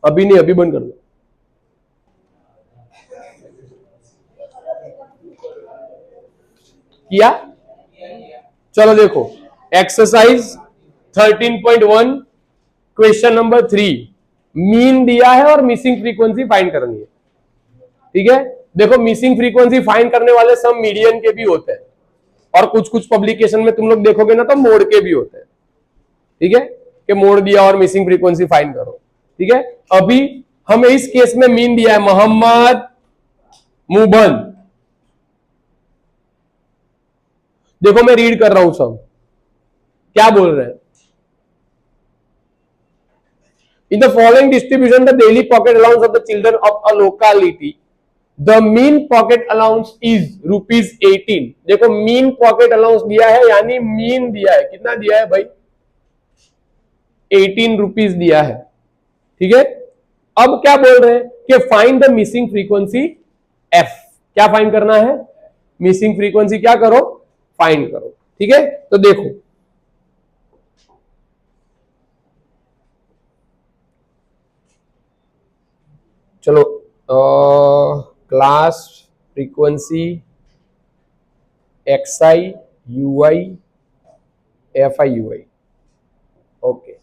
अभी नहीं, अभी बंद कर दो। किया? चलो देखो, एक्सरसाइज 13.1 क्वेश्चन नंबर 3, मीन दिया है और मिसिंग फ्रीक्वेंसी फाइंड करनी है। ठीक है, देखो मिसिंग फ्रीक्वेंसी फाइंड करने वाले सब मीडियन के भी होते हैं, और कुछ कुछ पब्लिकेशन में तुम लोग देखोगे ना तो मोड के भी होते हैं। ठीक है, कि मोड दिया और मिसिंग फ्रीक्वेंसी फाइंड करो। ठीक है, अभी हमें इस केस में मीन दिया है मोहम्मद मुबन। देखो मैं रीड कर रहा हूं सब, क्या बोल रहे हैं। In the following distribution the daily pocket allowance of the children of a locality, the mean pocket allowance is ₹18। देखो मीन पॉकेट अलाउंस दिया है, यानी मीन दिया है, कितना दिया है भाई? ₹18 दिया है। ठीक है, अब क्या बोल रहे हैं कि find the missing frequency F. क्या फाइंड करना है? मिसिंग फ्रीक्वेंसी क्या करो? फाइंड करो। ठीक है, तो देखो चलो, class frequency XI UI FI UI, okay.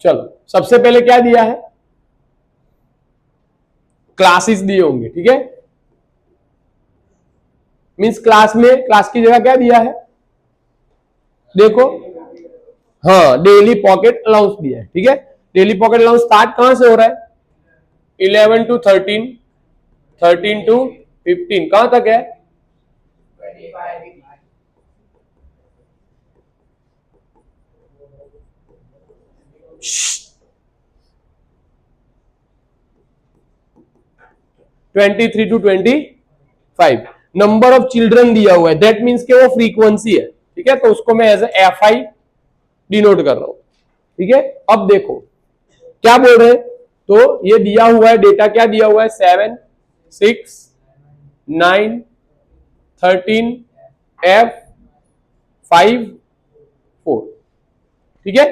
चलो सबसे पहले क्या दिया है? क्लासेस दिए होंगे। ठीक है, मींस क्लास में, क्लास की जगह क्या दिया है? देखो, हाँ डेली पॉकेट अलाउंस दिया है। ठीक है, डेली पॉकेट अलाउंस स्टार्ट कहां से हो रहा है? 11 to 13, 13 to 15, कहां तक है? 23 to 25। नंबर ऑफ चिल्ड्रन दिया हुआ है, दैट मीन्स के वो फ्रीक्वेंसी है। ठीक है, तो उसको मैं एज FI डिनोट कर रहा हूं। ठीक है, अब देखो क्या बोल रहे हैं, तो ये दिया हुआ है डेटा, क्या दिया हुआ है? 7 6 9 13 F5 4। ठीक है,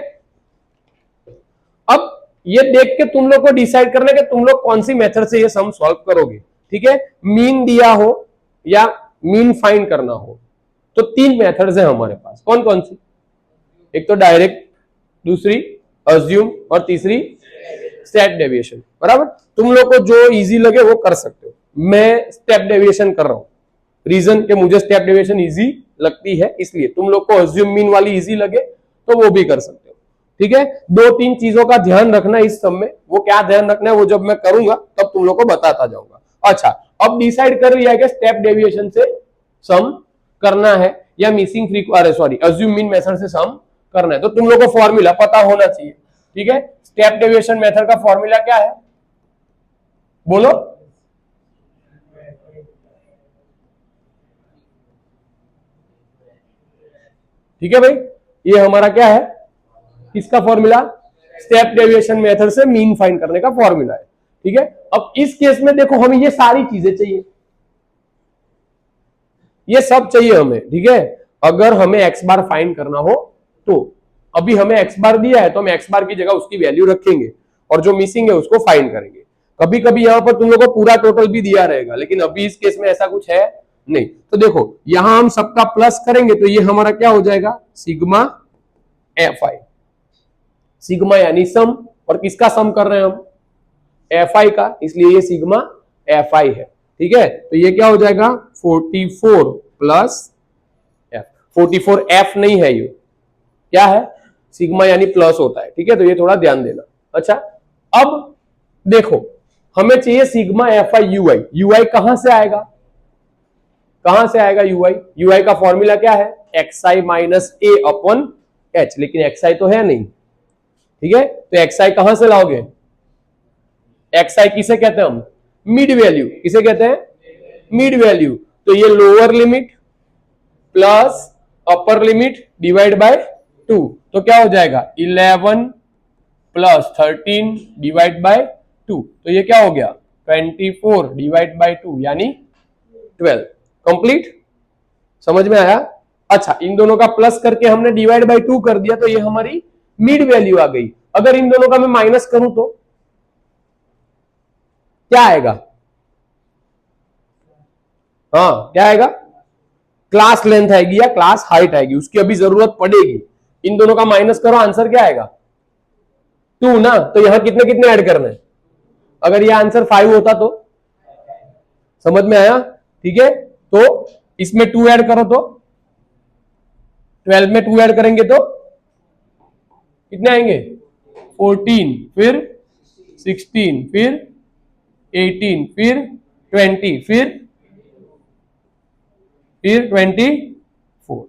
अब ये देख के तुम लोग को डिसाइड करना है कि तुम लोग कौन सी मेथड से ये सम सॉल्व करोगे। ठीक है, मीन दिया हो या मीन फाइंड करना हो, तो 3 मेथड्स है हमारे पास। कौन कौन सी? एक तो डायरेक्ट, दूसरी अज्यूम, और तीसरी स्टेप डेविएशन। बराबर, तुम लोग को जो इजी लगे वो कर सकते हो। मैं स्टेप डेविएशन कर रहा हूं, रीजन कि मुझे स्टेप डेविएशन इजी लगती है, इसलिए तुम लोग को अज्यूम मीन वाली इजी लगे तो वो भी कर सकते हो। ठीक है, 2-3 चीजों का ध्यान रखना इस सब में। वो क्या ध्यान रखना है वो जब मैं करूंगा तब तुम लोग को बताता जाऊंगा। अच्छा, अब डिसाइड कर लिया कि स्टेप डेविएशन से सम करना है या missing frequency assume mean method से सम करना है, तो तुम लोग को फॉर्मूला पता होना चाहिए। ठीक है, स्टेप डेविएशन मेथड का फॉर्मूला क्या है? बोलो। ठीक है भाई, ये हमारा क्या है? किसका फॉर्मूला? स्टेप डेविएशन मेथड से मीन फाइंड करने का फॉर्मूला है। ठीक है, अब इस केस में देखो हमें ये सारी चीजें चाहिए, ये सब चाहिए हमें। ठीक है, अगर हमें एक्स बार फाइंड करना हो तो अभी हमें एक्स बार दिया है तो हम एक्स बार की जगह उसकी वैल्यू रखेंगे और जो मिसिंग है उसको फाइंड करेंगे। कभी कभी यहां पर तुम लोगों को पूरा टोटल भी दिया रहेगा, लेकिन अभी इस केस में ऐसा कुछ है नहीं। तो देखो यहां हम सबका प्लस करेंगे तो ये हमारा क्या हो जाएगा? Sigma FI। सिग्मा यानी सम, और किसका सम कर रहे हैं हम? FI का, इसलिए ये सिग्मा FI है। ठीक है, तो ये क्या हो जाएगा? 44 प्लस F। 44F नहीं है, ये क्या है? सिग्मा यानी प्लस होता है। ठीक है, तो ये थोड़ा ध्यान देना। अच्छा, अब देखो हमें चाहिए सिग्मा FI UI। UI कहां से आएगा? कहां से आएगा UI? UI का फॉर्मूला क्या है? XI minus A upon H, लेकिन XI तो है नहीं। ठीक है, तो XI कहां से लाओगे? XI किसे कहते हैं हम? Mid value. किसे कहते हैं? Mid value. तो ये lower limit plus upper limit divide by 2, तो क्या हो जाएगा 11 प्लस 13 डिवाइड बाय 2, तो ये क्या हो गया 24 डिवाइड बाय 2 यानी 12। कंप्लीट, समझ में आया? अच्छा, इन दोनों का प्लस करके हमने डिवाइड बाय 2 कर दिया, तो ये हमारी मिड वैल्यू आ गई। अगर इन दोनों का मैं माइनस करूं तो क्या आएगा? हाँ, क्या आएगा? क्लास लेंथ आएगी या क्लास हाइट आएगी, उसकी अभी जरूरत पड़ेगी। इन दोनों का माइनस करो, आंसर क्या आएगा 2 ना। तो यहां कितने कितने ऐड करने हैं? अगर ये आंसर 5 होता तो, समझ में आया? ठीक है, तो इसमें 2 ऐड करो तो 12 में 2 ऐड करेंगे तो कितने आएंगे 14, फिर 16, फिर 18, फिर 20, फिर 24।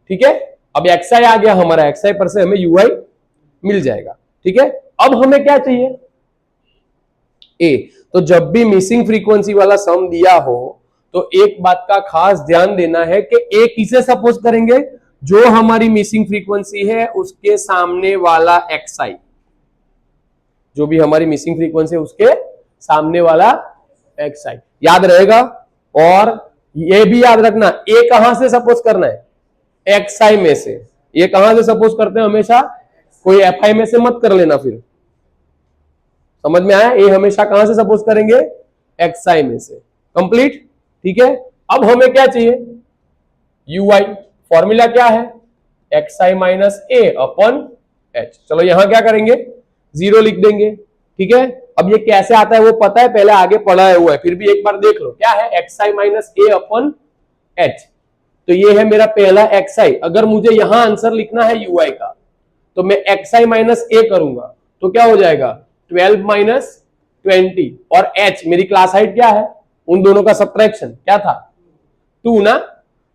ठीक है, अब एक्सआई आ गया हमारा, एक्सआई पर से हमें यूआई मिल जाएगा। ठीक है, अब हमें क्या चाहिए ए। तो जब भी मिसिंग फ्रीक्वेंसी वाला सम दिया हो तो एक बात का खास ध्यान देना है कि ए किसे सपोज करेंगे, जो हमारी मिसिंग फ्रीक्वेंसी है उसके सामने वाला एक्सआई, जो भी हमारी मिसिंग फ्रीक्वेंसी है उसके सामने वाला एक्सआई याद रहेगा। और ये भी याद रखना, ए कहां से सपोज करना है, एक्सआई में से। ये कहां से सपोज करते हैं हमेशा, कोई एफआई में से मत कर लेना फिर, समझ में आया? ए हमेशा कहां से सपोज करेंगे, एक्सआई में से। कंप्लीट, ठीक है। अब हमें क्या चाहिए, यूआई। फॉर्मूला क्या है, एक्सआई माइनस ए अपॉन एच। चलो यहां क्या करेंगे, 0 लिख देंगे। ठीक है, अब ये कैसे आता है वो पता है, पहले आगे पढ़ा हुआ है, फिर भी एक बार देख लो। क्या है, एक्सआई माइनस ए अपॉन एच। तो ये है मेरा पहला एक्सआई। अगर मुझे यहां आंसर लिखना है यूआई का, तो मैं एक्सआई माइनस ए करूंगा, तो क्या हो जाएगा 12 माइनस 20, और एच मेरी क्लास हाइट क्या है, उन दोनों का सब्ट्रैक्शन क्या था 2 ना।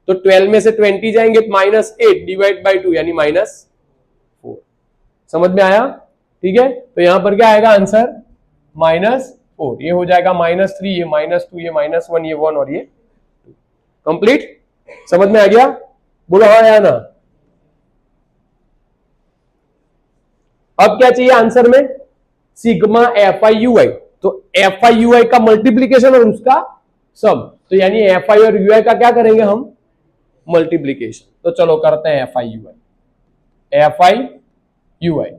तो 12 में से 20 जाएंगे तो -8 डिवाइड बाई 2 यानी -4। समझ में आया? ठीक है, तो यहां पर क्या आएगा आंसर -4। ये हो जाएगा -3, ये -2, ये -1, ये 1 और ये 2। कंप्लीट, समझ में आ गया? बोलो हाँ या ना। अब क्या चाहिए आंसर में, सिग्मा एफ आई यू आई। तो एफ आई यू आई का मल्टीप्लीकेशन और उसका सम, तो यानी एफ आई और यू आई का क्या करेंगे हम, मल्टीप्लीकेशन। तो चलो करते हैं F I you I, F I you I.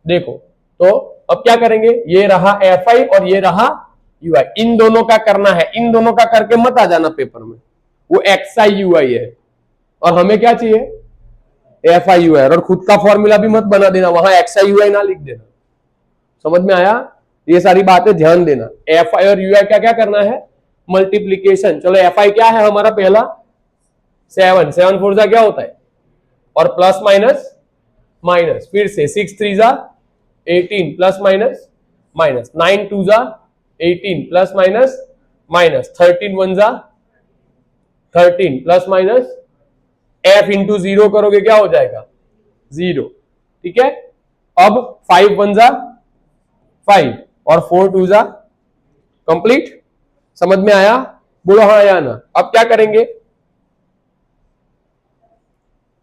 देखो, तो अब क्या करेंगे, ये रहा एफ आई और ये रहा यू आई, इन दोनों का करना है। इन दोनों का करके मत आ जाना पेपर में, वो एक्स आई यू आई है और हमें क्या चाहिए एफ आई यू आई। और खुद का फॉर्मूला भी मत बना देना, वहां एक्स आई यू आई ना लिख देना। समझ में आया? ये सारी बातें ध्यान देना। एफ आई और यू आई क्या क्या करना है, मल्टीप्लीकेशन। चलो एफ आई क्या है हमारा पहला 7, 7 4 जा क्या होता है, और प्लस माइनस माइनस, फिर से 6 3 जा 18 प्लस माइनस माइनस, 9 2 जा 18 प्लस माइनस माइनस, 13 1 जा 13 प्लस माइनस, एफ इंटू 0 करोगे क्या हो जाएगा 0। ठीक है, अब 5 1 जा 5 और 4 2 जा कंप्लीट। समझ में आया? बोलो हाँ या ना। अब क्या करेंगे,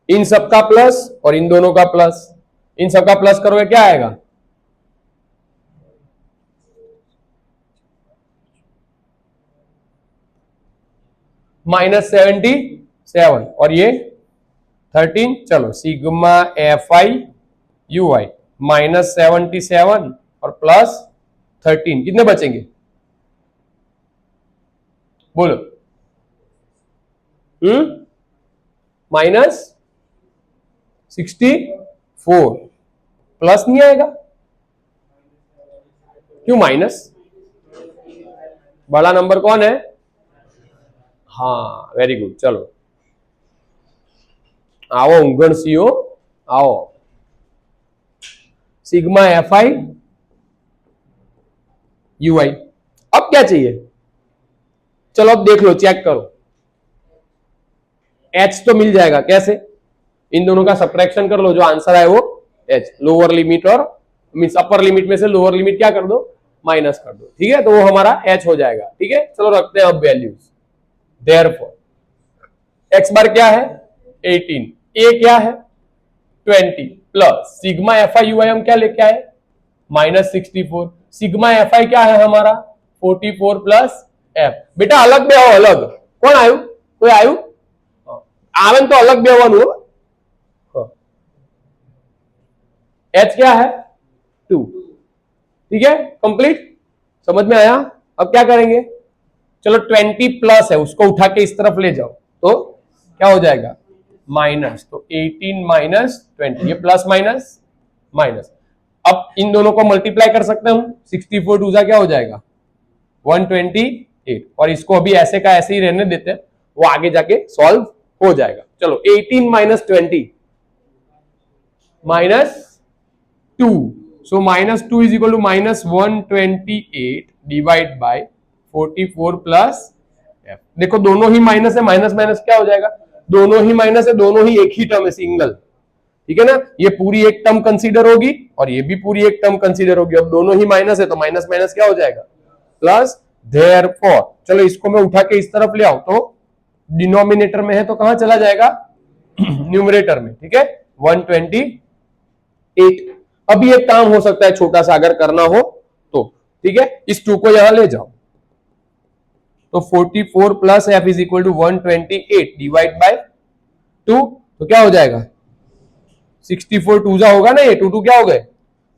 इन सब का प्लस और इन दोनों का प्लस, इन सब का प्लस करोगे क्या आएगा, -77 और ये 13। चलो सिग्मा एफ आई यू आई -77 और +13 कितने बचेंगे, बोलो। -64 प्लस नहीं आएगा, क्यों माइनस, बड़ा नंबर कौन है, हाँ वेरी गुड। चलो आओ उंगण सीओ, आओ सिग्मा एफ आई यू आई। अब क्या चाहिए, चलो अब देख लो, चेक करो। एच तो मिल जाएगा, कैसे, इन दोनों का सब्ट्रैक्शन कर लो, जो आंसर आए वो एच, लोअर लिमिट और मींस अपर लिमिट में से लोअर लिमिट क्या कर दो, माइनस कर दो। ठीक है, तो वो हमारा एच हो जाएगा। ठीक है, चलो रखते हैं अब वैल्यूज। देयरफॉर एक्स बार क्या है 18, ए क्या है 20 plus sigma F I you I हम क्या लेके आए -64, सिग्मा एफ आई क्या है हमारा 44 प्लस एफ। बेटा अलग બે अलग कौन आयु कोई आयु आवन तो अलग બેવાનું हो एच क्या है 2, ठीक है कंप्लीट समझ में आया। अब क्या करेंगे चलो 20 प्लस है उसको उठा के इस तरफ ले जाओ तो क्या हो जाएगा माइनस, तो 18 माइनस 20 ये प्लस माइनस माइनस। अब इन दोनों को मल्टीप्लाई कर सकते हैं हम 64 दूसरा क्या हो जाएगा 128 और इसको अभी ऐसे का ऐसे ही रहने देते हैं वो आगे जाके सॉल्व हो जाएगा। चलो 18 minus 20 minus 2 so minus 2 is equal to minus 128 divide by 44 plus f. देखो दोनों ही माइनस है माइनस माइनस क्या हो जाएगा दोनों ही माइनस है दोनों ही एक ही टर्म है सिंगल, ठीक है ना। ये पूरी एक टर्म कंसीडर होगी और ये भी पूरी एक टर्म कंसीडर होगी। अब दोनों ही माइनस है तो माइनस माइनस क्या हो जाएगा प्लस, देयरफॉर चलो इसको मैं उठा के इस तरफ ले आऊं तो डिनोमिनेटर में है तो कहां चला जाएगा न्यूमरेटर में, ठीक है 128। अभी एक काम हो सकता है छोटा सा अगर करना हो तो, ठीक है इस 2 को यहां ले जाओ तो 44 plus f is equal to 128 divide by 2 तो क्या हो जाएगा 64 टू जा होगा ना ये 2 क्या हो गए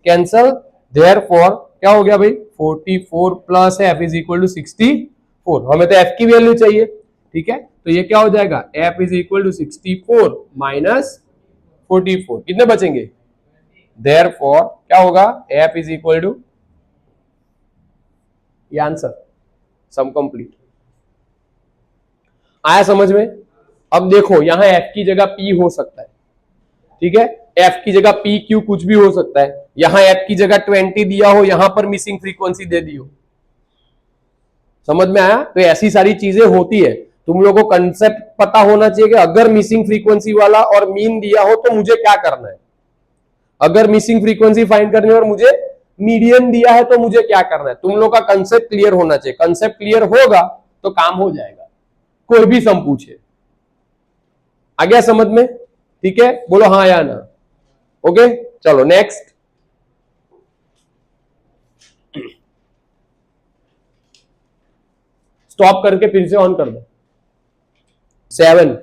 कैंसल, देयरफॉर क्या हो गया भाई 44 plus f is equal to 64। हमें तो एफ की वैल्यू चाहिए, ठीक है तो ये क्या हो जाएगा f is equal to 64 minus 44 कितने बचेंगे, देयरफॉर क्या होगा एफ इज इक्वल टू ये आंसर सम कंप्लीट। आया समझ में। अब देखो यहां एफ की जगह पी हो सकता है, ठीक है एफ की जगह पी क्यू कुछ भी हो सकता है। यहां एफ की जगह 20 दिया हो यहां पर मिसिंग फ्रीक्वेंसी दे दी हो, समझ में आया। तो ऐसी सारी चीजें होती है, तुम लोगों को कंसेप्ट पता होना चाहिए कि अगर मिसिंग फ्रीक्वेंसी वाला और मीन दिया हो तो मुझे क्या करना है। अगर मिसिंग फ्रीक्वेंसी फाइंड करनी है और मुझे मीडियन दिया है तो मुझे क्या करना है। तुम लोग का कंसेप्ट क्लियर होना चाहिए, कंसेप्ट क्लियर होगा तो काम हो जाएगा, कोई भी सम पूछे। आ गया समझ में, ठीक है बोलो हाँ या ना। ओके चलो नेक्स्ट, स्टॉप करके फिर से ऑन कर दो 7।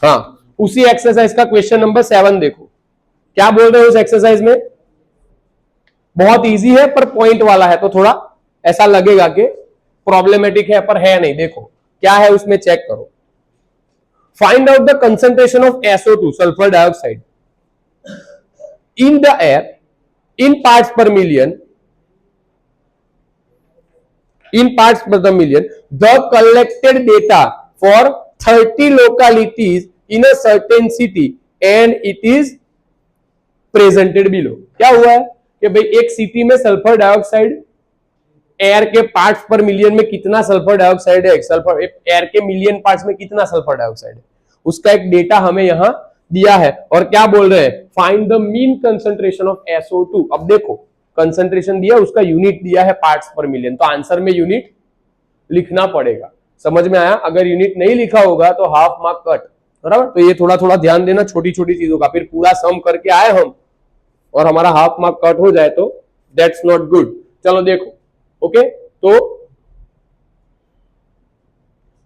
हाँ उसी एक्सरसाइज का क्वेश्चन नंबर 7 देखो क्या बोल रहे हो उस एक्सरसाइज में। बहुत इजी है पर पॉइंट वाला है तो थोड़ा ऐसा लगेगा कि प्रॉब्लमेटिक है पर है नहीं। देखो क्या है उसमें चेक करो। Find out the concentration of SO2 sulphur dioxide in the air in parts per million the collected data for 30 localities in a certain city and it is presented below। क्या हुआ है कि भाई एक सिटी में sulphur dioxide air के parts per million में कितना सल्फर डाइऑक्साइड है, सल्फर एयर के मिलियन पार्ट्स में कितना सल्फर डाइऑक्साइड है उसका एक डेटा हमें यहां दिया है। और क्या बोल रहे हैं find the mean concentration of SO2। अब देखो कंसंट्रेशन दिया उसका यूनिट दिया है पार्ट्स पर मिलियन तो आंसर में यूनिट लिखना पड़ेगा। समझ में आया। अगर यूनिट नहीं लिखा होगा तो हाफ मार्क कट, बराबर। तो ये थोड़ा थोड़ा ध्यान देना छोटी छोटी चीजों का, फिर पूरा सम करके आए हम और हमारा हाफ मार्क कट हो जाए तो दैट्स नॉट गुड। चलो देखो ओके तो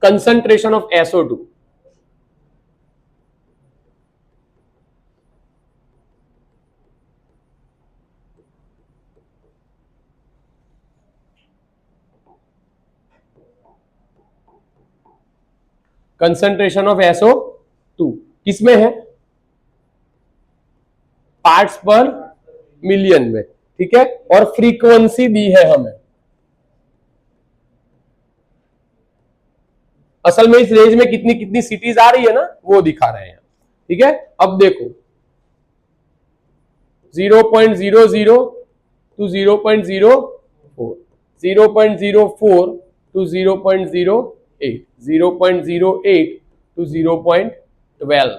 concentration of SO2 concentration of SO2 किसमें है पार्ट्स पर मिलियन में, ठीक है और फ्रीक्वेंसी दी है हमें। असल में इस रेंज में कितनी कितनी सिटीज आ रही है ना वो दिखा रहे हैं, ठीक है। अब देखो 0.00 to 0.04, 0.04 to 0.08, 0.08 to 0.12,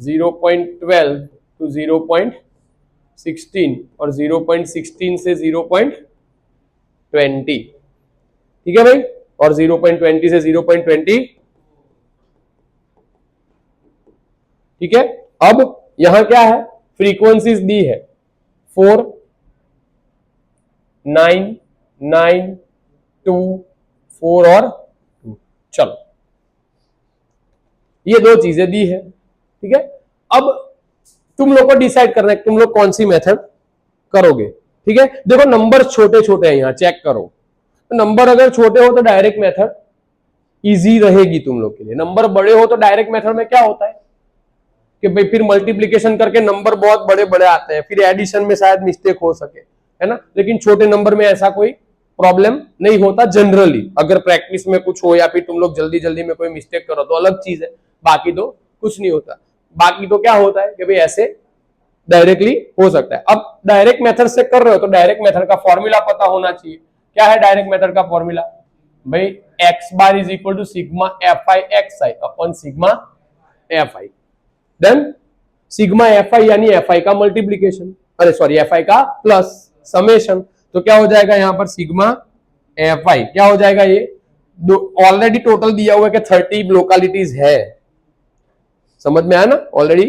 0.12 to 0.16 और 0.16 से 0.20, ठीक है भाई, और 0.20 से 0.20, ठीक है। अब यहां क्या है, फ्रीक्वेंसीज दी है 4, 9, 9, 2, 4 और 2। चलो ये दो चीजें दी है, ठीक है। अब तुम लोग को डिसाइड करना है तुम लोग कौन सी मेथड करोगे, ठीक है। देखो नंबर छोटे छोटे हैं, यहां चेक करो, नंबर अगर छोटे हो तो डायरेक्ट मेथड इजी रहेगी तुम लोग के लिए। नंबर बड़े हो तो डायरेक्ट मेथड में क्या होता है कि भाई फिर मल्टीप्लिकेशन करके नंबर बहुत बड़े बड़े आते हैं, फिर एडिशन में शायद मिस्टेक हो सके, है ना। लेकिन छोटे नंबर में ऐसा कोई प्रॉब्लम नहीं होता जनरली। अगर प्रैक्टिस में कुछ हो या फिर तुम लोग जल्दी जल्दी में कोई मिस्टेक करो तो अलग चीज है, बाकी तो कुछ नहीं होता। बाकी तो क्या होता है कि भाई ऐसे डायरेक्टली हो सकता है। अब डायरेक्ट मेथड से कर रहे हो तो डायरेक्ट मेथड का फॉर्मूला पता होना चाहिए। क्या है डायरेक्ट मेथड का फॉर्मूला भाई, x bar is equal to sigma F i x i upon sigma F i. Then sigma F i यानी एफ आई का मल्टीप्लीकेशन, अरे सॉरी एफ आई का प्लस समेशन। तो क्या हो जाएगा यहां पर सिग्मा एफ आई क्या हो जाएगा, ये ऑलरेडी टोटल दिया हुआ है कि 30 लोकेलिटीज है, समझ में आया ना। ऑलरेडी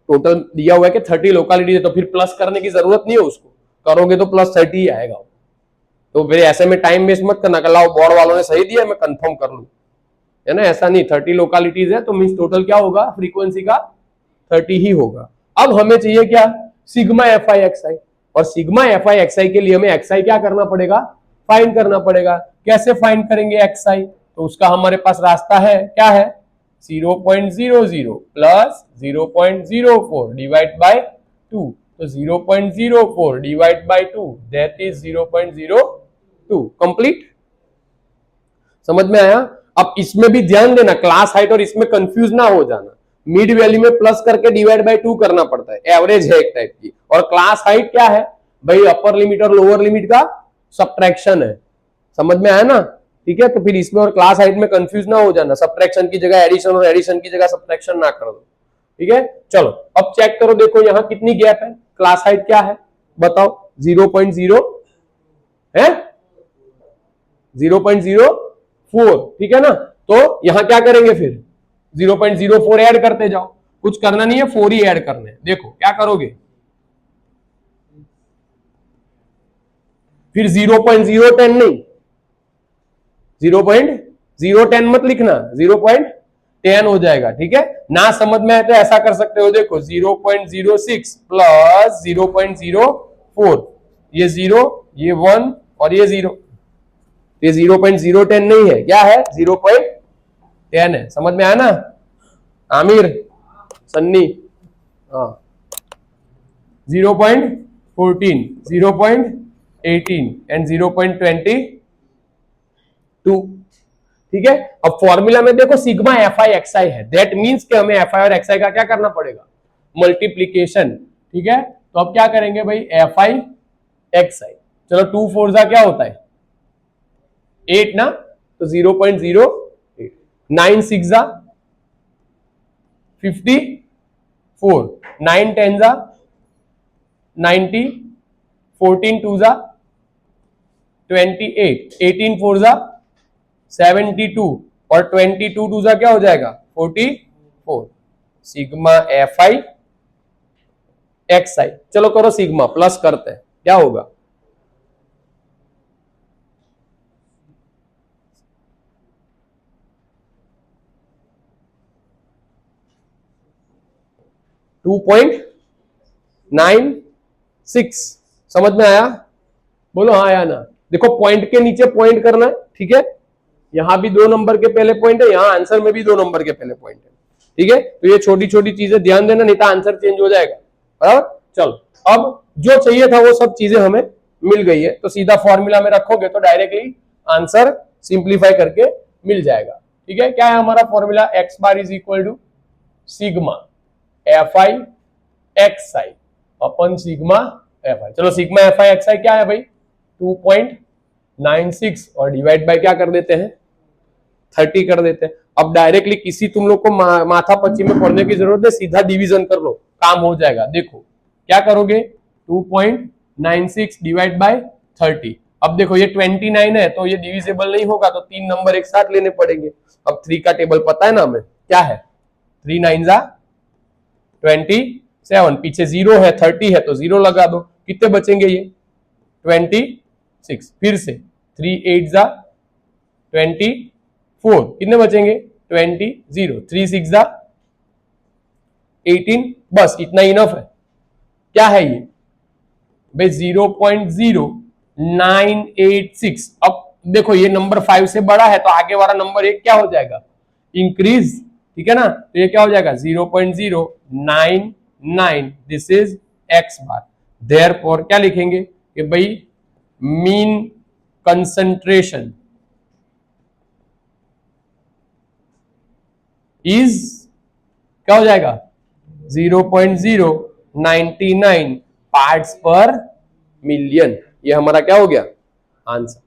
टोटल दिया हुआ है कि 30 लोकेलिटीज है, तो फिर प्लस करने की जरूरत नहीं है, उसको करोगे तो प्लस 30 ही आएगा। तो फिर ऐसे में टाइम वेस्ट मत करना, कल बोर्ड वालों ने सही दिया मैं कंफर्म कर लूं, है ना। ऐसा नहीं, 30 लोकेलिटीज है तो मींस टोटल क्या होगा फ्रीक्वेंसी का 30 ही होगा। अब हमें चाहिए क्या, सिग्मा एफ आई एक्स आई, और सिग्मा एफ आई एक्स आई के लिए हमें एक्स आई क्या करना पड़ेगा, फाइंड करना पड़ेगा। कैसे फाइंड करेंगे एक्स आई, तो उसका हमारे पास रास्ता है, क्या है 0.00 प्लस 0.04 डिवाइड बाय 2, तो 0.04 divide by 2 that is 0.02 complete. समझ में आया। अब इसमें भी ध्यान देना क्लास हाइट और इसमें कंफ्यूज ना हो जाना, मिड वैल्यू में प्लस करके डिवाइड बाय 2 करना पड़ता है, एवरेज है एक टाइप की। और क्लास हाइट क्या है भाई, अपर लिमिट और लोअर लिमिट का सब्ट्रैक्शन है, समझ में आया ना, ठीक है। तो फिर इसमें और क्लास हाइट में कंफ्यूज ना हो जाना, सब्ट्रैक्शन की जगह एडिशन और एडिशन की जगह सब्ट्रैक्शन ना कर दो, ठीक है। चलो अब चेक करो, देखो यहां कितनी गैप है, क्लास हाइट क्या है बताओ, 0.0 है, 0.04, ठीक है ना। तो यहां क्या करेंगे फिर 0.04 ऐड करते जाओ, कुछ करना नहीं है, 4 ही ऐड करने। देखो क्या करोगे, फिर 0.010 नहीं, 0.010 मत लिखना, 0.10 हो जाएगा, ठीक है ना। समझ में आए तो ऐसा कर सकते हो, देखो 0.06 प्लस 0.04, ये 0, ये 1 और ये 0, ये 0.010 नहीं है, क्या है 0.10 है। समझ में आया ना आमिर, सन्नी, हाँ 0.14, 0.18 एंड 0.22, ठीक है। अब फॉर्मूला में देखो सिग्मा एफ आई एक्स आई है, दैट मीन्स कि हमें एफ आई और एक्स आई का क्या करना पड़ेगा, मल्टीप्लीकेशन, ठीक है। तो अब क्या करेंगे भाई, एफ आई एक्स आई, चलो 2 4 जा क्या होता है 8 ना, तो 0.08, 9 6 जा 54, 9 10 जा 90, 14 2 जा 28, 18 4 जा 72 और 22 2 जा क्या हो जाएगा 44, सिग्मा एफ आई एक्स आई। चलो करो सिग्मा प्लस करते हैं, क्या होगा, टू 2.96, समझ में आया, बोलो हाँ आया ना। देखो पॉइंट के नीचे पॉइंट करना है, ठीक है, यहां भी 2 नंबर के पहले पॉइंट है, यहां आंसर में भी 2 नंबर के पहले पॉइंट है, ठीक है। तो ये छोटी छोटी चीजें ध्यान देना, नहीं तो आंसर चेंज हो जाएगा, बराबर। चलो अब जो चाहिए था वो सब चीजें हमें मिल गई है, तो सीधा फॉर्मूला में रखोगे तो डायरेक्टली आंसर सिंप्लीफाई करके मिल जाएगा, ठीक है। क्या है हमारा formula, x bar is equal to sigma F i x i upon sigma F i. चलो sigma F i x i क्या है भाई 2.96 और डिवाइड बाय क्या कर देते हैं 30 कर देते हैं। अब डायरेक्टली किसी तुम लोग को माथा पच्ची में पढ़ने की जरूरत है, सीधा डिवीजन कर लो काम हो जाएगा। देखो क्या करोगे 2.96 डिवाइड बाय 30, अब देखो ये 29 है तो ये डिविजिबल नहीं होगा, तो 3 नंबर एक साथ लेने पड़ेंगे। अब 3 का टेबल पता है ना हमें, क्या है 3 9 जा 27, पीछे 0 है 30 है तो 0 लगा दो, कितने बचेंगे ये 26, फिर से 3 8 जा 24, कितने बचेंगे 20 0, 3 6 जा 18, बस इतना इनफ है। क्या है ये भाई 0.0986। अब देखो ये नंबर 5 से बड़ा है तो आगे वाला नंबर एक क्या हो जाएगा, इंक्रीज, ठीक है ना, तो ये क्या हो जाएगा 0.099, this is x bar. Therefore क्या लिखेंगे कि भाई मीन कंसंट्रेशन इज क्या हो जाएगा 0.099 पार्ट्स पर मिलियन। ये हमारा क्या हो गया आंसर।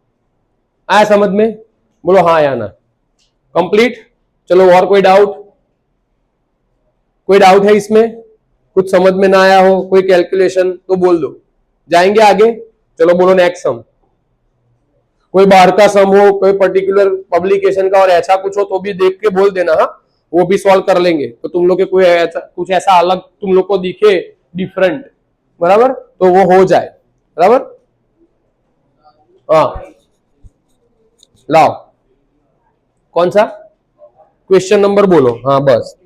आया समझ में, बोलो हाँ या ना। कंप्लीट। चलो और कोई डाउट, कोई डाउट है इसमें, कुछ समझ में ना आया हो, कोई कैलकुलेशन तो बोल दो, जाएंगे आगे। चलो बोलो नेक्स्ट सम। कोई बाहर का सम हो, कोई पर्टिकुलर पब्लिकेशन का और ऐसा कुछ हो तो भी देख के बोल देना, हाँ वो भी सॉल्व कर लेंगे। तो तुम लोग के कोई ऐसा कुछ ऐसा अलग तुम लोग को दिखे डिफरेंट, बराबर, तो वो हो जाए, बराबर। हाँ लाओ, कौन सा क्वेश्चन नंबर बोलो। हाँ बस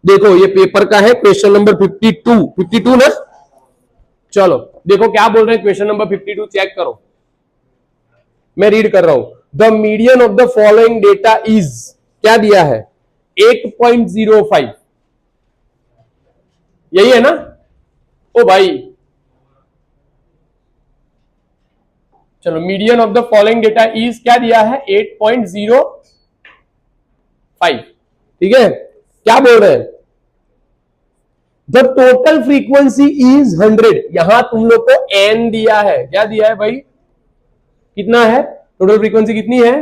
देखो ये पेपर का है क्वेश्चन नंबर 52 ना। चलो देखो क्या बोल रहे हैं क्वेश्चन नंबर 52, चेक करो, मैं रीड कर रहा हूं। The median of the following data is, क्या दिया है 8.05, यही है ना। ओ भाई चलो median of the following data is क्या दिया है 8.05, ठीक है। क्या बोल रहे हैं द टोटल फ्रीक्वेंसी इज 100, यहां तुम लोग को एन दिया है, क्या दिया है भाई, कितना है टोटल फ्रीक्वेंसी कितनी है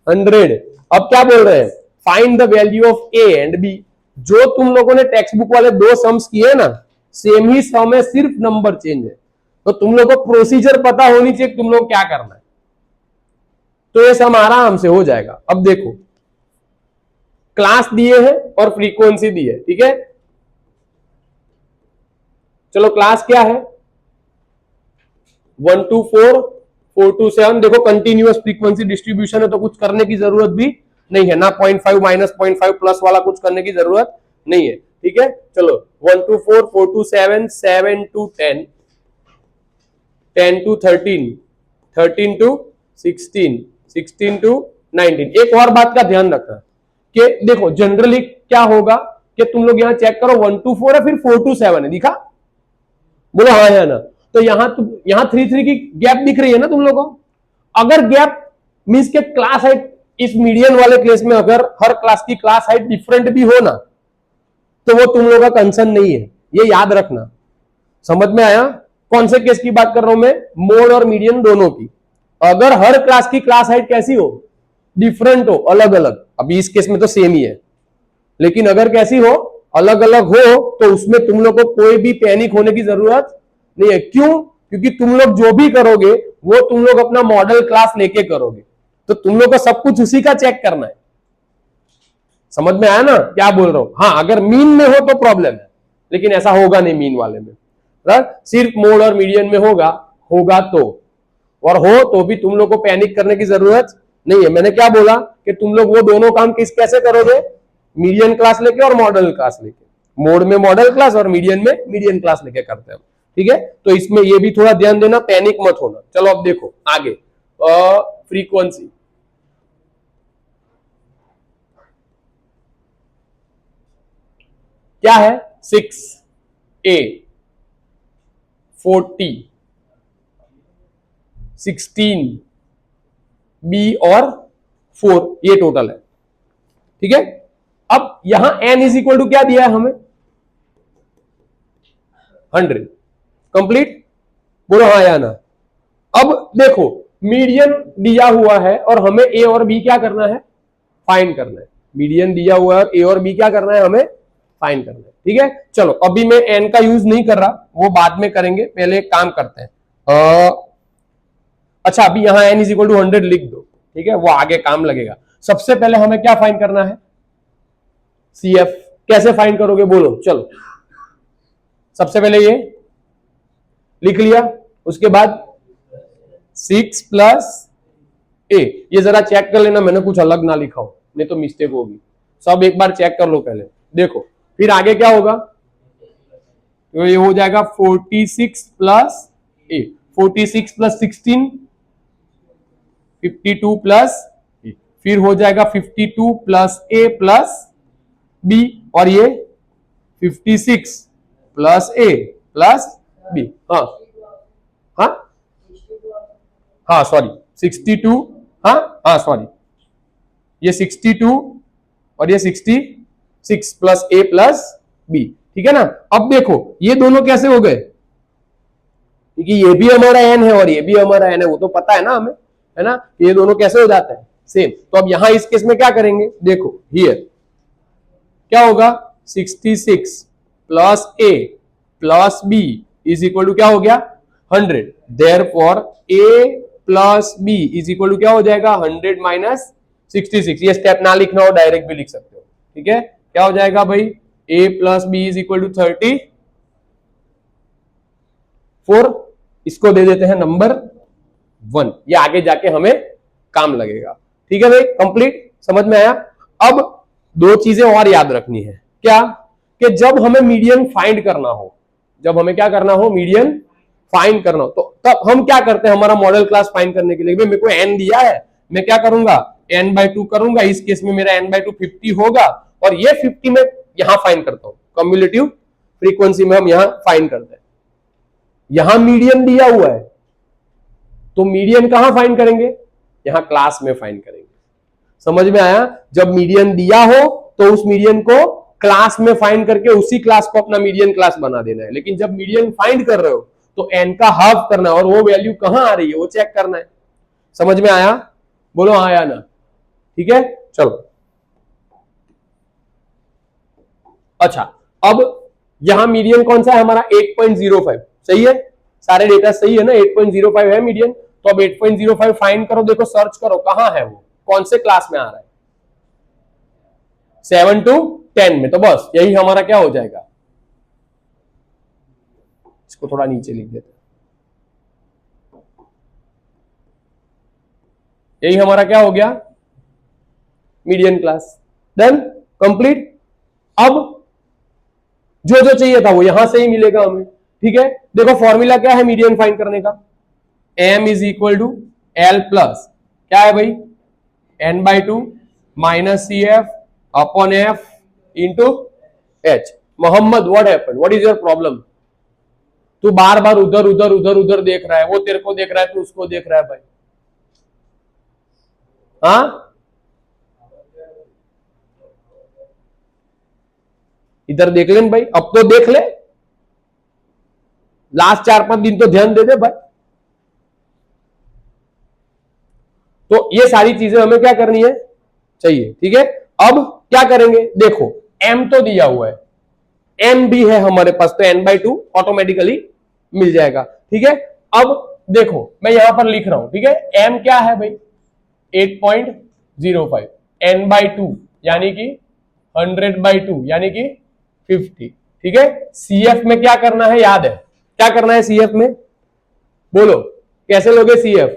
100। अब क्या बोल रहे हैं find the value of a and b. जो तुम लोगों ने टेक्स्ट बुक वाले 2 सम्स किए ना, सेम ही सम है, सिर्फ नंबर चेंज है। तो तुम लोग को प्रोसीजर पता होनी चाहिए तुम लोग क्या करना है, तो ये सम आराम से हो जाएगा। अब देखो क्लास दिए हैं और फ्रीक्वेंसी दी है, ठीक है। चलो क्लास क्या है 1 to 4 4 to 7, देखो कंटिन्यूअस फ्रीक्वेंसी डिस्ट्रीब्यूशन है तो कुछ करने की जरूरत भी नहीं है ना, 0.5 -0.5 प्लस वाला कुछ करने की जरूरत नहीं है, ठीक है। चलो 1 to 4 4 to 7 7 to 10 10 to 13 13 to 16 16 to 19। एक और बात का ध्यान रखना कि देखो जनरली क्या होगा कि तुम लोग यहां चेक करो 1 to 4 है, फिर 4 to 7 है, दिखा, बोलो हाँ है ना। तो यहां 3 की गैप दिख रही है ना तुम लोगों को। अगर गैप मींस के क्लास हाइट इस मीडियन वाले केस में अगर हर क्लास की क्लास हाइट डिफरेंट भी हो ना, तो वो तुम लोगों का कंसर्न नहीं है, ये याद रखना। समझ में आया कौन से केस की बात कर रहा हूं मैं, मोड और मीडियन दोनों की। अगर हर क्लास की क्लास हाइट कैसी हो, डिफरेंट हो, अलग अलग, अभी इस केस में तो सेम ही है, लेकिन अगर कैसी हो अलग अलग हो तो उसमें तुम लोग को कोई भी पैनिक होने की जरूरत नहीं है। क्यों? क्योंकि तुम लोग जो भी करोगे वो तुम लोग अपना मॉडल क्लास लेके करोगे, तो तुम लोग को सब कुछ उसी का चेक करना है। समझ में आया ना क्या बोल रहा हूं। हाँ अगर मीन में हो तो प्रॉब्लम है, लेकिन ऐसा होगा नहीं मीन वाले में, सिर्फ मोड और मीडियन में होगा तो, और हो तो भी तुम लोग को पैनिक करने की जरूरत नहीं है। मैंने क्या बोला कि तुम लोग वो दोनों काम कैसे करोगे, मीडियन क्लास लेके और मॉडल क्लास लेके, मोड में मॉडल क्लास और मीडियन में मीडियन क्लास लेके करते हैं, ठीक है। तो इसमें ये भी थोड़ा ध्यान देना, पैनिक मत होना। चलो अब देखो आगे फ्रीक्वेंसी, क्या है 6A 40 16B और 4, ये टोटल है, ठीक है। अब यहां n इज इक्वल टू क्या दिया है हमें 100, कंप्लीट, बोलो हाँ या ना। अब देखो मीडियन दिया हुआ है और हमें ए और बी क्या करना है, फाइंड करना है। मीडियन दिया हुआ है, ए और बी क्या करना है, हमें फाइंड करना है, ठीक है। चलो अभी मैं एन का यूज नहीं कर रहा, वो बाद में करेंगे, पहले एक काम करते हैं। अच्छा अभी यहां n इज इक्वल टू 100 लिख दो, ठीक है, वो आगे काम लगेगा। सबसे पहले हमें क्या फाइंड करना है, CF। कैसे फाइंड करोगे बोलो, चलो सबसे पहले ये लिख लिया, उसके बाद 6 प्लस ए, ये जरा चेक कर लेना मैंने कुछ अलग ना लिखा हो, नहीं तो मिस्टेक होगी, सब एक बार चेक कर लो पहले, देखो फिर आगे क्या होगा, तो ये हो जाएगा 46 प्लस ए, 46 प्लस 16 52 प्लस ए, फिर हो जाएगा 52 प्लस ए प्लस बी, और ये 56 प्लस ए प्लस बी, हाँ हाँ हाँ सॉरी 62, हाँ हाँ सॉरी ये 62 और ये 66 प्लस ए प्लस बी, ठीक है ना। अब देखो ये दोनों कैसे हो गए, क्योंकि ये भी हमारा एन है और ये भी हमारा एन है, वो तो पता है ना हमें, है ना, ये दोनों कैसे हो जाते हैं सेम। तो अब यहां इस केस में क्या करेंगे, देखो हियर क्या होगा, 66 plus a plus b is equal to क्या हो गया 100, therefore a plus b is equal to क्या हो जाएगा 100 माइनस 66। ये स्टेप ना लिखना हो डायरेक्ट भी लिख सकते हो, ठीक है, क्या हो जाएगा भाई, a plus b is equal to 34, इसको दे देते हैं नंबर 1, ये आगे जाके हमें काम लगेगा, ठीक है भाई, कंप्लीट, समझ में आया। अब दो चीजें और याद रखनी है, क्या, कि जब हमें मीडियन फाइंड करना हो, जब हमें क्या करना हो, मीडियन फाइंड करना हो, तो तब हम क्या करते हैं, हमारा मॉडल क्लास फाइंड करने के लिए मेरे को n दिया है, मैं क्या करूंगा, n/2 करूंगा, इस केस में मेरा n/2 50 होगा, और ये 50 में यहां फाइंड करता हूं, कम्युलेटिव फ्रीक्वेंसी में हम यहां फाइंड करते हैं, यहां मीडियन दिया हुआ है, तो मीडियन कहां फाइंड करेंगे, यहां क्लास में फाइंड करेंगे, समझ में आया। जब मीडियन दिया हो तो उस मीडियन को क्लास में फाइंड करके उसी क्लास को अपना मीडियन क्लास बना देना है, लेकिन जब मीडियन फाइंड कर रहे हो तो n का हाफ करना है, और वो वैल्यू कहां आ रही है वो चेक करना है, समझ में आया, बोलो आया ना, ठीक है, चलो। अच्छा अब यहां मीडियन कौन सा है हमारा, 8.05, सही है, सारे डेटा सही है ना, 8.05 है मीडियन, तो अब 8.05 फाइंड करो, देखो सर्च करो कहां है वो, कौन से क्लास में आ रहा है, 7 to 10 में, तो बस यही हमारा क्या हो जाएगा, इसको थोड़ा नीचे लिख देते, यही हमारा क्या हो गया, मीडियन क्लास, डन, कंप्लीट। अब जो जो चाहिए था वो यहां से ही मिलेगा हमें, ठीक है, देखो फॉर्मूला क्या है मीडियन फाइंड करने का, m is equal to l plus क्या है भाई, n/2 minus CF upon F into H। Mohammad what happened, what is your problem, तू बार बार उधर उधर उधर उधर देख रहा है, वो तेरे को देख रहा है, तू उसको देख रहा है भाई, हाँ इधर देख ले भाई, अब तो देख ले, लास्ट 4-5 दिन तो ध्यान दे दे भाई। तो ये सारी चीजें हमें क्या करनी है चाहिए, ठीक है। अब क्या करेंगे, देखो m तो दिया हुआ है, m भी है हमारे पास, तो n/2 ऑटोमेटिकली मिल जाएगा, ठीक है। अब देखो मैं यहां पर लिख रहा हूं, ठीक है, m क्या है भाई 8.05, n/2 यानी कि 100/2 यानी कि 50, ठीक है। CF में क्या करना है, याद है क्या करना है CF में, बोलो कैसे लोगे CF,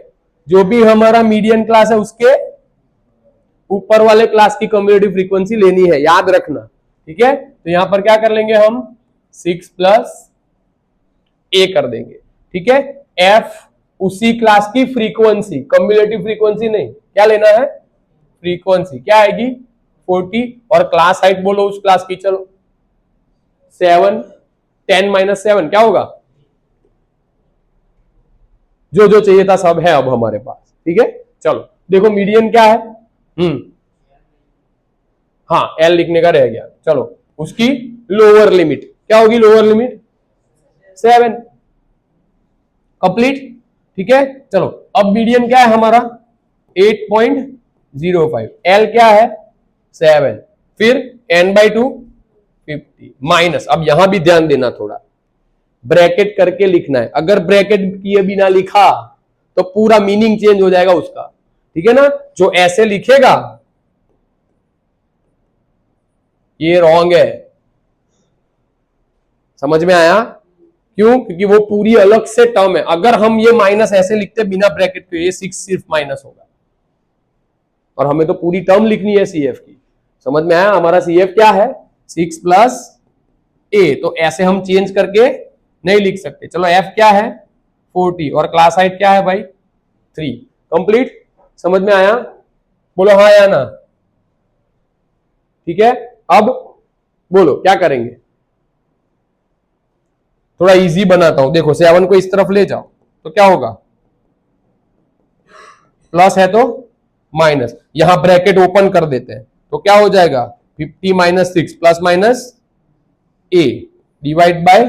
जो भी हमारा मीडियन क्लास है उसके ऊपर वाले क्लास की कम्युलेटिव फ्रीक्वेंसी लेनी है, याद रखना, ठीक है। तो यहां पर क्या कर लेंगे हम 6 प्लस ए कर देंगे, ठीक है। F उसी क्लास की फ्रीक्वेंसी, कम्युलेटिव फ्रीक्वेंसी नहीं, क्या लेना है फ्रीक्वेंसी, क्या आएगी 40, और क्लास हाइट बोलो उस क्लास की, चलो 7, 10 माइनस 7 क्या होगा, जो जो चाहिए था सब है अब हमारे पास, ठीक है। चलो देखो मीडियन क्या है, हाँ एल लिखने का रह गया, चलो उसकी लोअर लिमिट क्या होगी, लोअर लिमिट 7, कंप्लीट, ठीक है। चलो अब मीडियन क्या है हमारा 8.05, एल क्या है 7, फिर n/2 50 माइनस, अब यहां भी ध्यान देना थोड़ा, ब्रैकेट करके लिखना है, अगर ब्रैकेट किए बिना लिखा तो पूरा मीनिंग चेंज हो जाएगा उसका, ठीक है ना। जो ऐसे लिखेगा ये रॉन्ग है, समझ में आया? क्यों? क्योंकि वो पूरी अलग से टर्म है। अगर हम ये माइनस ऐसे लिखते बिना ब्रैकेट के, ये 6 सिर्फ माइनस होगा, और हमें तो पूरी टर्म लिखनी है सीएफ की। समझ में आया? हमारा सीएफ क्या है? 6 प्लस ए। तो ऐसे हम चेंज करके नहीं लिख सकते। चलो एफ क्या है? 40, और क्लास हाइट क्या है भाई? 3। कंप्लीट। समझ में आया? बोलो हाँ या ना। ठीक है, अब बोलो क्या करेंगे। थोड़ा इजी बनाता हूं, देखो 7 को इस तरफ ले जाओ तो क्या होगा? प्लस है तो माइनस, यहां ब्रैकेट ओपन कर देते हैं तो क्या हो जाएगा? 50 minus 6 plus minus A divide by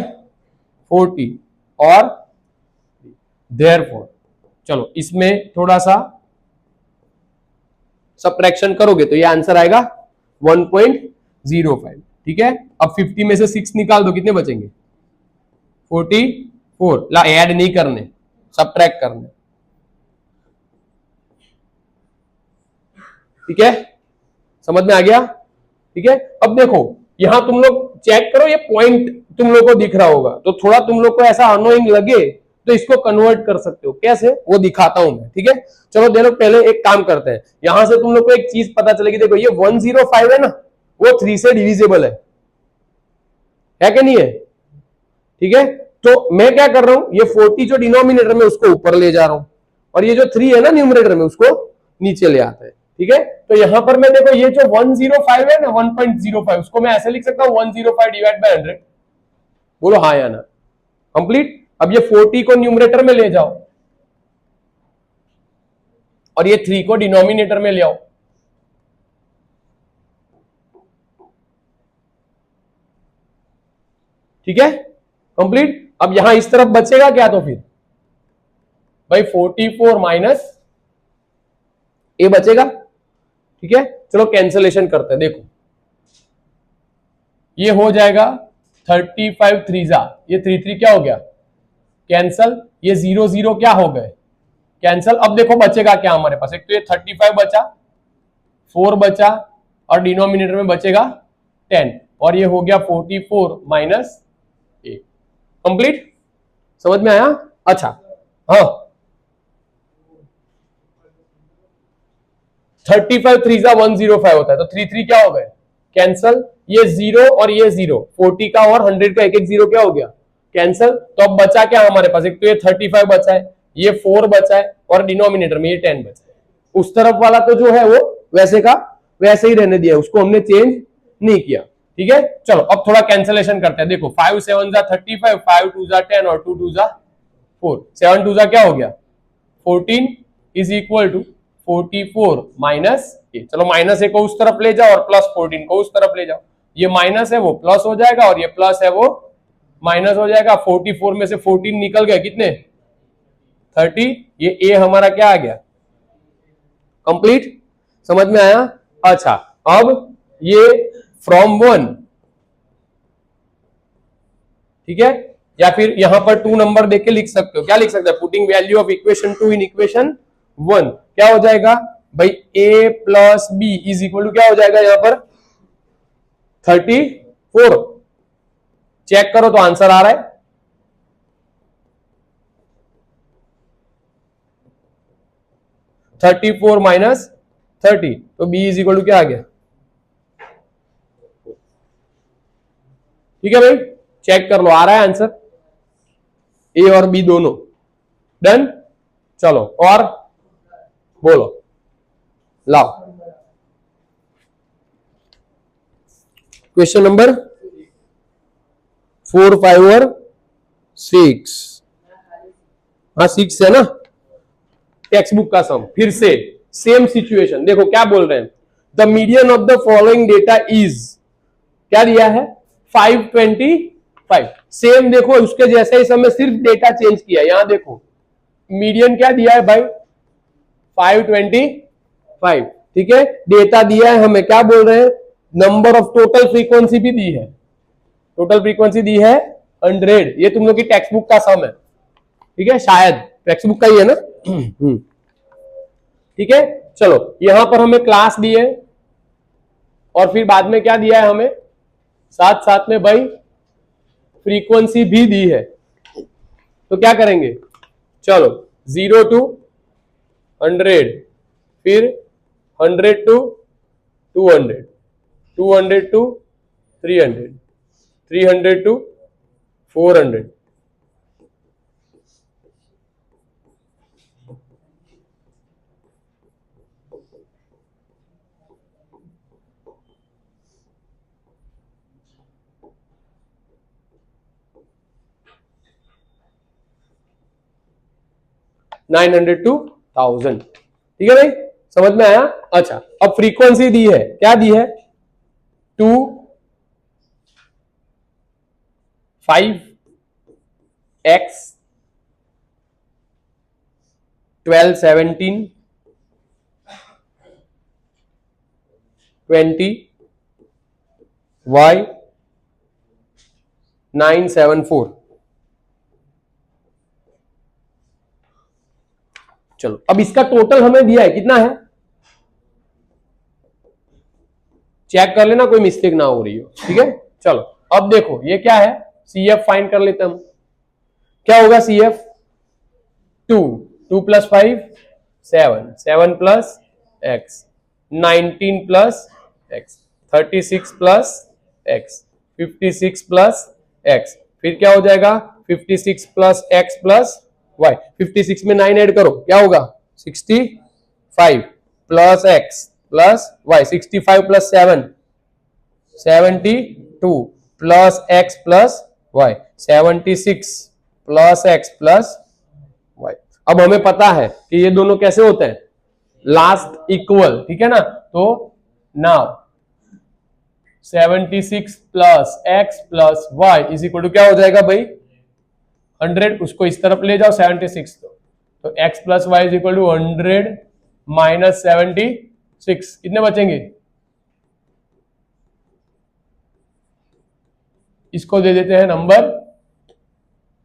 40, और देयरफॉर चलो इसमें थोड़ा सा सबट्रैक्शन करोगे तो ये आंसर आएगा 1.05। ठीक है, अब 50 में से 6 निकाल दो, कितने बचेंगे? 44। ला ऐड नहीं करने, सबट्रैक्ट करने। ठीक है, समझ में आ गया? ठीक है, अब देखो यहां तुम लोग चेक करो, ये पॉइंट तुम लोग को दिख रहा होगा, तो थोड़ा तुम लोग को ऐसा अनोइंग लगे तो इसको कन्वर्ट कर सकते हो। कैसे वो दिखाता हूं मैं। ठीक है, चलो देखो पहले एक काम करते हैं, यहां से तुम लोग को एक चीज पता चलेगी। देखो ये 105 है ना, वो 3 से डिविजिबल है कि नहीं है? ठीक है, तो मैं क्या कर रहा हूं, ये 40 जो डिनोमिनेटर में उसको ऊपर ले जा रहा हूं, और ये जो 3 है ना न्यूमरेटर में उसको नीचे ले आता है। ठीक है, तो यहां पर मैं देखो ये जो 105 है ना, 1.05, उसको मैं ऐसे लिख सकता हूं 105 डिवाइड बाय 100। बोलो हाँ या ना। कंप्लीट। अब ये 40 को न्यूमरेटर में ले जाओ और ये 3 को डिनोमिनेटर में ले आओ। ठीक है, कंप्लीट। अब यहां इस तरफ बचेगा क्या? तो फिर भाई 44 माइनस ए बचेगा। ठीक है, चलो कैंसलेशन करते हैं। देखो ये हो जाएगा 35 3 ये 3 3 क्या हो गया? कैंसल। ये 0 0 क्या हो गए? कैंसल। अब देखो बचेगा क्या हमारे पास? एक तो ये 35 बचा, 4 बचा, और डिनोमिनेटर में बचेगा 10, और ये हो गया 44 माइनस ए। कंप्लीट। समझ में आया? अच्छा हाँ, 35 3 105 होता है, तो 3 3 क्या हो गए? कैंसल। ये 0 और ये 0, 40 का और 100 का एक एक 0 क्या हो गया? कैंसल। तो अब बचा क्या हमारे पास? एक तो ये 35 बचा है, ये 4 बचा है, और डिनोमिनेटर में ये 10 बचा है। उस तरफ वाला तो जो है वो वैसे का वैसे ही रहने दिया, उसको हमने चेंज नहीं किया। ठीक है, चलो अब थोड़ा कैंसलेशन करते हैं। देखो 5 7 35, 5 2 10, और 2 2 4, 7 2 क्या हो गया? 14 इज इक्वल टू 44 माइनस ए। चलो माइनस ए को उस तरफ ले जाओ और प्लस 14 को उस तरफ ले जाओ। ये माइनस है वो प्लस हो जाएगा, और ये प्लस है वो माइनस हो जाएगा। 44 में से 14 निकल गए, कितने? 30। ये ए हमारा क्या आ गया? कंप्लीट। समझ में आया? अच्छा, अब ये फ्रॉम 1, ठीक है, या फिर यहां पर 2 नंबर देके लिख सकते हो। क्या लिख सकते हो? Putting value of equation 2 in equation 1, क्या हो जाएगा भाई? a plus b is equal to क्या हो जाएगा यहां पर? 34। चेक करो तो आंसर आ रहा है। -34 माइनस 30, तो b इज इक्वल टू क्या आ गया? ठीक है भाई, चेक कर लो, आ रहा है आंसर, ए और बी दोनों। डन। चलो और बोलो, लाओ क्वेश्चन नंबर 4 5 और 6। हाँ 6 है ना, टेक्स्ट बुक का सम। फिर से सेम सिचुएशन, देखो क्या बोल रहे हैं। The median of the following data is, क्या दिया है? 525। सेम देखो उसके जैसे ही समय सिर्फ डेटा चेंज किया। यहां देखो मीडियन क्या दिया है भाई? 525। ठीक है, डेटा दिया है हमें, क्या बोल रहे हैं? नंबर ऑफ टोटल फ्रीक्वेंसी भी दी है, टोटल फ्रीक्वेंसी दी है 100। ये तुम लोग की टेक्स्ट बुक का सम है। ठीक है, शायद टेक्स्ट बुक का ही है ना, ठीक है, चलो यहां पर हमें क्लास दी है और फिर बाद में क्या दिया है हमें, साथ साथ में भाई फ्रीक्वेंसी भी दी है। तो क्या करेंगे, चलो 0 to 100, फिर 100 to 200, 200 to 300, 300 to 400, 900 to 1000। ठीक है भाई, समझ में आया। अच्छा, अब फ्रीक्वेंसी दी है, क्या दी है, 2, 5, x, 12, 17, 20, y, 9, 7, 4। चलो अब इसका टोटल हमें दिया है, कितना है, चेक कर लेना कोई मिस्टेक ना हो रही हो। ठीक है, चलो अब देखो ये क्या है, CF फाइंड कर लेते हैं हम। क्या होगा CF, 2, 2 + 5 7, 7 + x, 19 + x, 36 + x, 56 + x, फिर क्या हो जाएगा 56 + x + y। 56 में 9 ऐड करो, क्या होगा 65 + x + y, 65 + 7 72 + x + y, 76 + x + y। अब हमें पता है कि ये दोनों कैसे होते हैं, लास्ट इक्वल। ठीक है ना, तो नाउ 76 + x + y = क्या हो जाएगा भाई 100, उसको इस तरफ ले जाओ 76, तो x + y = 100 - 76, कितने बचेंगे, इसको दे देते हैं नंबर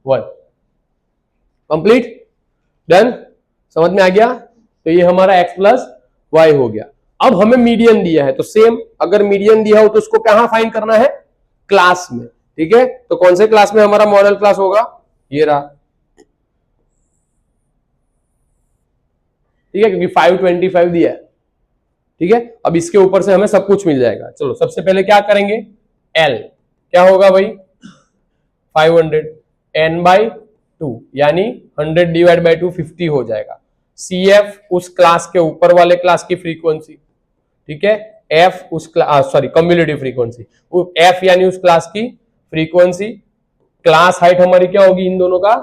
1। कंप्लीट, डन, समझ में आ गया। तो ये हमारा x + y हो गया। अब हमें मीडियन दिया है, तो सेम अगर मीडियन दिया हो तो उसको कहां फाइंड करना है, क्लास में। ठीक है, तो कौन से क्लास में हमारा मॉडल क्लास होगा, ये रहा। ठीक है, क्योंकि 525 दिया है। ठीक है, अब इसके ऊपर से हमें सब कुछ मिल जाएगा। चलो सबसे पहले क्या करेंगे, L क्या होगा भाई 500, n/2 यानी 100/2 50 हो जाएगा। CF उस क्लास के ऊपर वाले क्लास की फ्रीक्वेंसी, ठीक है, F उस क्लास कम्युलेटिव फ्रीक्वेंसी, F यानी उस क्लास की फ्रीक्वेंसी। क्लास हाइट हमारी क्या होगी, इन दोनों का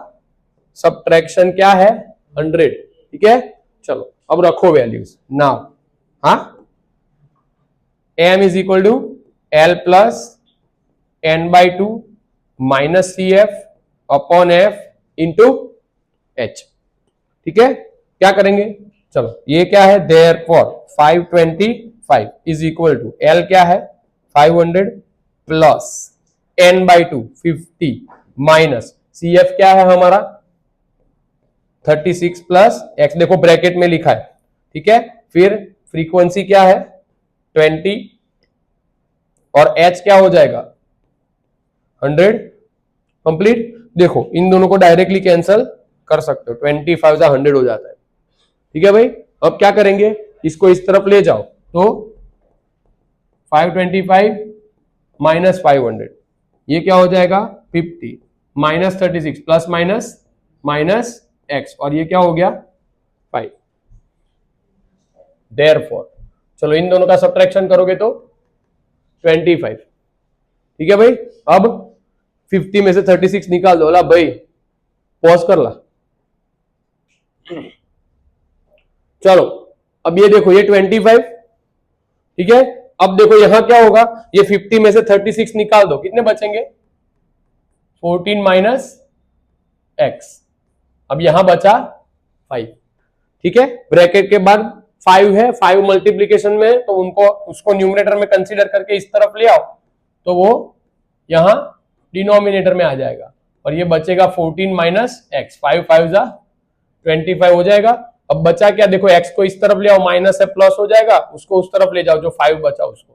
सबट्रैक्शन क्या है 100। ठीक है, चलो अब रखो वैल्यूज नाउ। हाँ, m = L + n/2 - CF / F × H। ठीक है, क्या करेंगे, चलो ये क्या है, देयरफॉर 525 = L क्या है 500 + n/2 50 - CF क्या है हमारा 36 + x, देखो ब्रैकेट में लिखा है। ठीक है, फिर फ्रीक्वेंसी क्या है 20 और h क्या हो जाएगा 100। कंप्लीट, देखो इन दोनों को डायरेक्टली कैंसिल कर सकते हो, 25 × 100 हो जाता है। ठीक है भाई, अब क्या करेंगे, इसको इस तरफ ले जाओ, तो 525 - 500 ये क्या हो जाएगा 50 - 36 ± x, और ये क्या हो गया 5। देयरफॉर चलो इन दोनों का सब्ट्रैक्शन करोगे तो 25। ठीक है भाई, अब 50 में से 36 निकाल दो। ला भाई पॉज कर ला, चलो अब ये देखो ये 25। ठीक है, अब देखो यहां क्या होगा, ये 50 में से 36 निकाल दो, कितने बचेंगे 14 - x, अब यहां बचा 5। ठीक है, ब्रैकेट के बाद 5 है, 5 मल्टीप्लीकेशन में, तो उनको उसको न्यूमरेटर में कंसीडर करके इस तरफ ले आओ, तो वो यहां डिनोमिनेटर में आ जाएगा, और ये बचेगा 14 - x, 5 5 = 25 हो जाएगा। अब बचा क्या, देखो x को इस तरफ ले आओ, माइनस है प्लस हो जाएगा, उसको उस तरफ ले जाओ, जो 5 बचा उसको,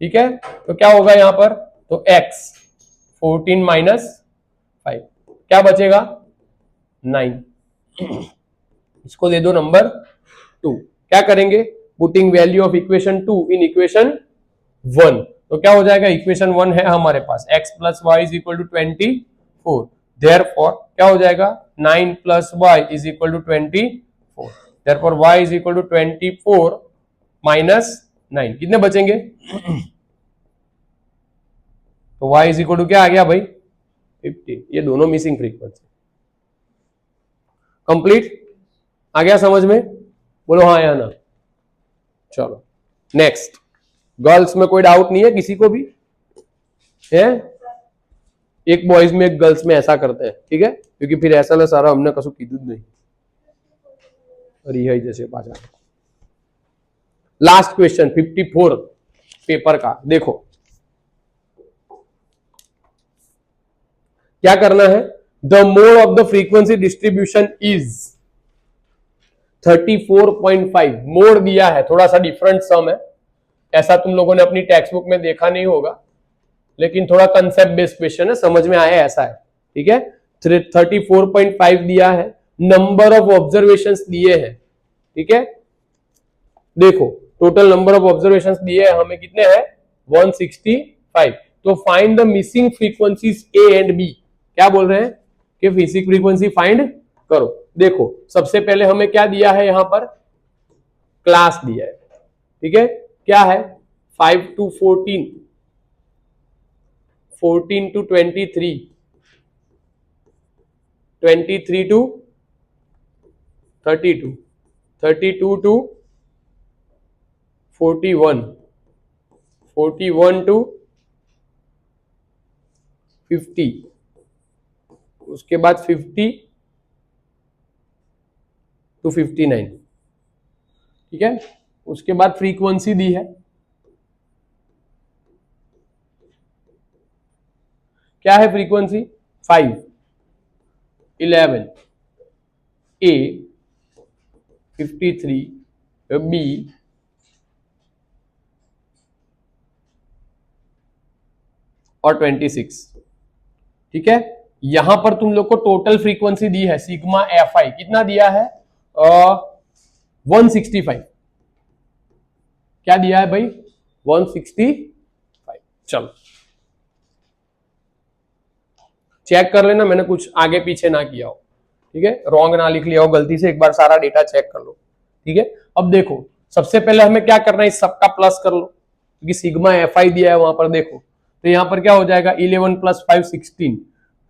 ठीक है। तो क्या होगा यहां पर, तो x 14 माइनस 5 क्या बचेगा 9। इसको दे दो नंबर 2। क्या करेंगे, putting value of equation 2 in equation 1। तो क्या हो जाएगा, इक्वेशन 1 है हमारे पास x plus y is equal to 24, therefore क्या हो जाएगा 9 plus y is equal to 24, therefore y is equal to 24 minus 9, कितने बचेंगे तो y इज इक्वल टू क्या आ गया भाई 15। ये दोनों मिसिंग फ्रीक्वेंसी कंप्लीट आ गया समझ में, बोलो हाँ या ना। चलो नेक्स्ट, गर्ल्स में कोई डाउट नहीं है किसी को भी है, एक बॉयज में एक गर्ल्स में ऐसा करते हैं, ठीक है, क्योंकि फिर ऐसा ना सारा हमने कसु कीधुं ज नहीं। रिहाई जैसे पाछा लास्ट क्वेश्चन 54 पेपर का, देखो क्या करना है, the mode of the frequency distribution is 34.5। Mode दिया है, थोड़ा सा डिफरेंट सम है, ऐसा तुम लोगों ने अपनी टेक्स्ट बुक में देखा नहीं होगा, लेकिन थोड़ा कंसेप्ट बेस्ड क्वेश्चन है, समझ में आया ऐसा है, ठीक है। 34.5 दिया है, नंबर ऑफ ऑब्जर्वेशंस दिए हैं, ठीक है। देखो टोटल नंबर ऑफ ऑब्जर्वेशंस दिए हैं हमें कितने हैं 165। तो find the missing frequencies a and b. क्या बोल रहे हैं कि मिसिंग फ्रीक्वेंसी फाइंड करो। देखो सबसे पहले हमें क्या दिया है, यहां पर क्लास दिया है, ठीक है, क्या है 5 to 14, 14 to 23, 23 to 32, 32 to 41, 41 to 50, उसके बाद 50 to 59, ठीक है। उसके बाद फ्रीक्वेंसी दी है, क्या है फ्रीक्वेंसी 5, 11, A, 53, B, और 26, ठीक है। यहां पर तुम लोग को टोटल फ्रीक्वेंसी दी है सिग्मा एफ आई, कितना दिया है 165। क्या दिया है भाई 165। चलो चेक कर लेना, मैंने कुछ आगे पीछे ना किया हो, ठीक है, रॉन्ग ना लिख लिया हो गलती से, एक बार सारा डेटा चेक कर लो, ठीक है। अब देखो सबसे पहले हमें क्या करना है, इस सबका प्लस कर लो, क्योंकि सिग्मा एफ आई दिया है वहां पर, देखो तो यहां पर क्या हो जाएगा 11 प्लस 5 16,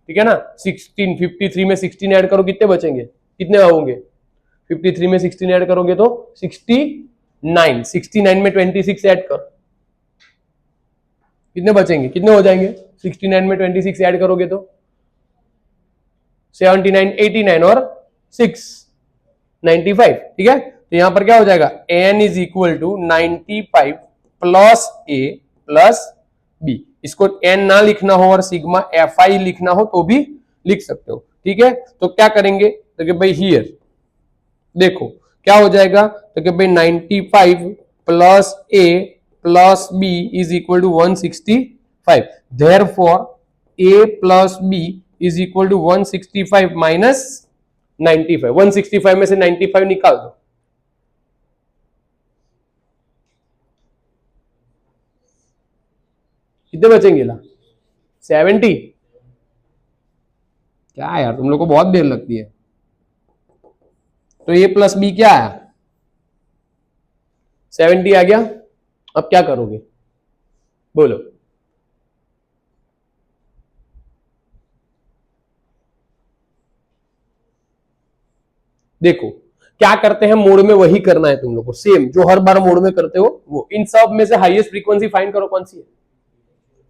ठीक है ना। 16 53 में 16 ऐड करो कितने बचेंगे, कितने होंगे 53 में 16 ऐड करोगे तो 69, 69 में 26 ऐड कर, कितने बचेंगे, कितने हो जाएंगे 69 में 26 ऐड करोगे तो 79, 89 और 6 95, ठीक है। तो यहां पर क्या हो जाएगा n is equal to 95 plus a plus b। इसको n ना लिखना हो और सिग्मा एफ आई लिखना हो तो भी लिख सकते हो, ठीक है। तो क्या करेंगे, तो कि भाई हियर देखो क्या हो जाएगा, तो कि भाई 95 plus a plus b is equal to 165, therefore a plus b is equal to 165 minus 95। 165 में से 95 निकाल दो, कितने बचेंगे ला 70। क्या यार तुम लोग को बहुत देर लगती है। तो a प्लस बी क्या आया 70 आ गया। अब क्या करोगे बोलो, देखो क्या करते हैं, मोड में वही करना है तुम लोग को, सेम जो हर बार मोड में करते हो वो। इन सब में से हाईएस्ट फ्रीक्वेंसी फाइंड करो कौन सी है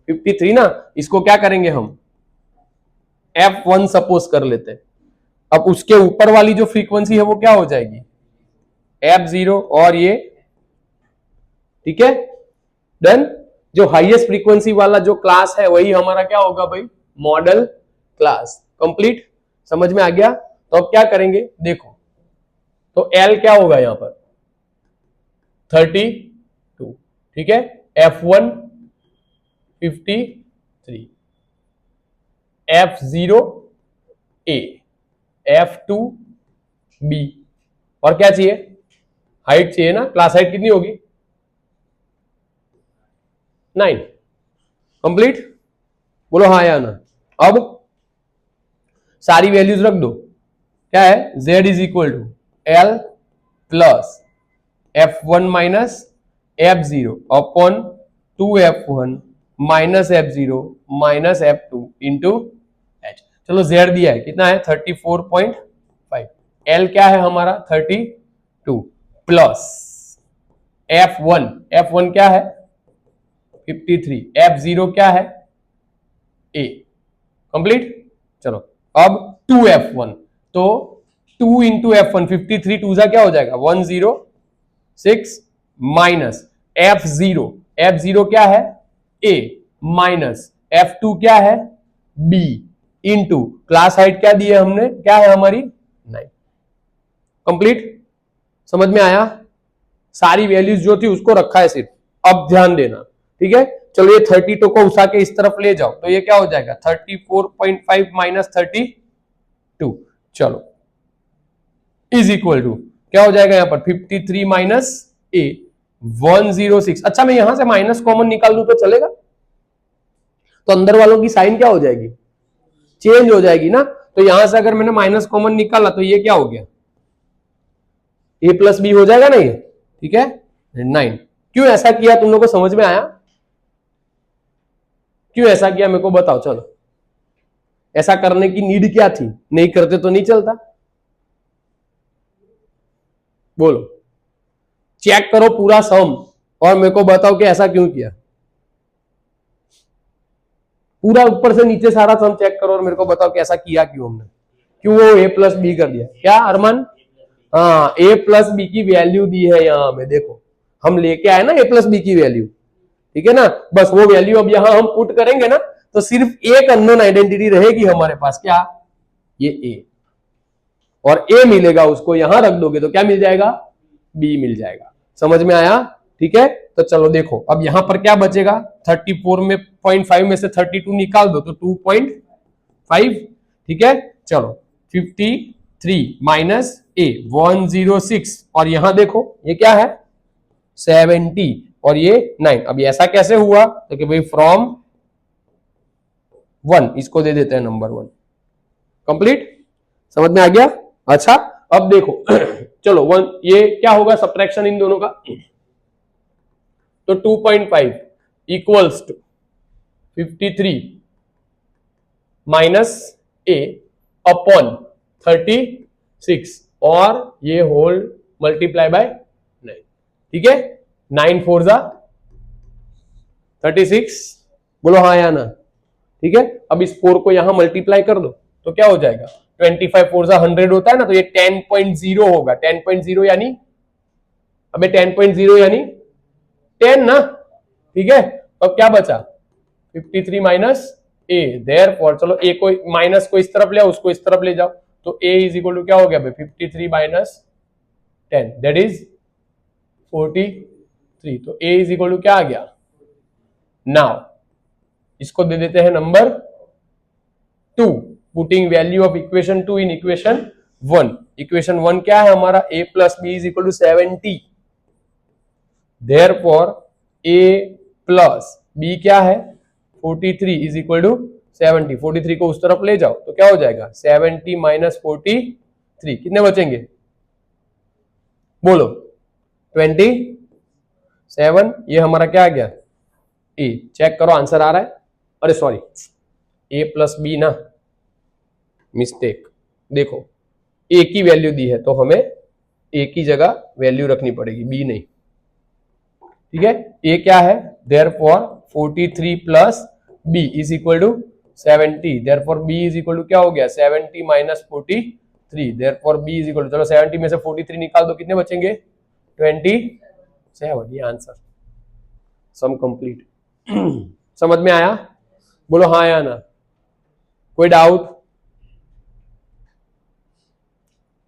53 ना। इसको क्या करेंगे हम F1 सपोज कर लेते हैं। अब उसके ऊपर वाली जो फ्रीक्वेंसी है वो क्या हो जाएगी F0 और ये, ठीक है डन। जो हाईएस्ट फ्रीक्वेंसी वाला जो क्लास है वही हमारा क्या होगा भाई मॉडल क्लास। कंप्लीट समझ में आ गया। तो अब क्या करेंगे देखो, तो L क्या होगा यहां पर 32, ठीक है, F1 53, F0 A, F2 B, और क्या चाहिए, हाइट चाहिए ना, क्लास हाइट कितनी होगी 9, कंप्लीट, बोलो हाँ या ना। अब सारी वैल्यूज रख दो, क्या है Z is equal to L plus F1 minus F0 upon 2F1 minus F0 minus F2 into H। चलो Z दिया है कितना है 34.5, L क्या है हमारा 32 प्लस F1 क्या है 53, F0 क्या है A, कंप्लीट। चलो अब 2F1, तो 2 इंटू F1 53 टू जा क्या हो जाएगा 106 माइनस F0 क्या है A माइनस F2 क्या है B इंटू क्लास हाइट क्या दी है हमने, क्या है हमारी 9, कंप्लीट, समझ में आया। सारी वैल्यूज जो थी उसको रखा है सिर्फ, अब ध्यान देना, ठीक है। चलो ये 32 को उठा के इस तरफ ले जाओ, तो ये क्या हो जाएगा 34.5 माइनस 32, चलो इज इक्वल टू क्या हो जाएगा यहां पर 53 माइनस A 106। अच्छा मैं यहां से माइनस कॉमन निकाल दूं तो चलेगा, तो अंदर वालों की साइन क्या हो जाएगी चेंज हो जाएगी ना, तो यहां से अगर मैंने माइनस कॉमन निकाला तो ये क्या हो गया A प्लस बी हो जाएगा ना ये, ठीक है 9। क्यों ऐसा किया तुम लोगों को समझ में आया, क्यों ऐसा किया मेरे को बताओ, चलो ऐसा करने की नीड क्या थी, नहीं करते तो नहीं चलता, बोलो चेक करो पूरा सम और मेरे को बताओ कि ऐसा क्यों किया, पूरा ऊपर से नीचे सारा सम चेक करो और मेरे को बताओ कि ऐसा किया क्यों हमने, क्यों वो A प्लस बी कर दिया, क्या अरमान, हाँ A प्लस बी की वैल्यू दी है यहां में, देखो हम लेके आए ना A प्लस बी की वैल्यू, ठीक है ना, बस वो वैल्यू अब यहां हम पुट करेंगे ना, तो सिर्फ एक अननोन आइडेंटिटी रहेगी हमारे पास, क्या ये A, और A मिलेगा उसको यहां रख दोगे तो क्या मिल जाएगा B मिल जाएगा, समझ में आया, ठीक है। तो चलो देखो अब यहां पर क्या बचेगा 34 में 0.5 में से 32 निकाल दो तो 2.5, ठीक है। चलो 53 माइनस A 106, और यहां देखो ये क्या है 70 और ये 9, अब ऐसा कैसे हुआ, तो कि भाई फ्रॉम 1 इसको दे देते हैं नंबर 1, कंप्लीट, समझ में आ गया। अच्छा अब देखो चलो 1 ये क्या होगा सब्ट्रैक्शन इन दोनों का, तो 2.5 equals to 53 minus A upon 36 और ये होल मल्टीप्लाई बाय 9, ठीक है 9 4 जा 36, बोलो हाँ या ना, ठीक है। अब इस 4 को यहां मल्टीप्लाई कर दो तो क्या हो जाएगा 25 4 जा 100 होता है ना, तो ये 10.0 होगा, 10.0 यानी अबे 10.0 यानी 10 ना, ठीक है। अब क्या बचा 53 माइनस A, देयरफॉर चलो A को माइनस को इस तरफ ले आओ, उसको इस तरफ ले जाओ, तो A इज इक्वल टू क्या हो गया भाई 53 माइनस 10 दैट इज 43, तो A इज इक्वल टू क्या आ गया, नाउ इसको दे देते हैं number 2, putting value of equation 2 in equation 1, equation 1 क्या है हमारा A plus b is equal to 70, therefore A plus b क्या है 43 इज इक्वल टू 70, 43 को उस तरफ ले जाओ तो क्या हो जाएगा 70 माइनस 43, कितने बचेंगे बोलो 27, ये हमारा क्या आ गया ए, चेक करो आंसर आ रहा है, अरे सॉरी A प्लस बी ना, मिस्टेक, देखो A की वैल्यू दी है तो हमें A की जगह वैल्यू रखनी पड़ेगी B नहीं, ठीक है। A क्या है therefore 43 plus B is equal to 70, therefore B is equal to क्या हो गया 70 minus 43, therefore B is equal to चलो 70 में से 43 निकाल दो कितने बचेंगे 27, ये आंसर, सम कंप्लीट समझ में आया, बोलो हाँ या ना, कोई डाउट,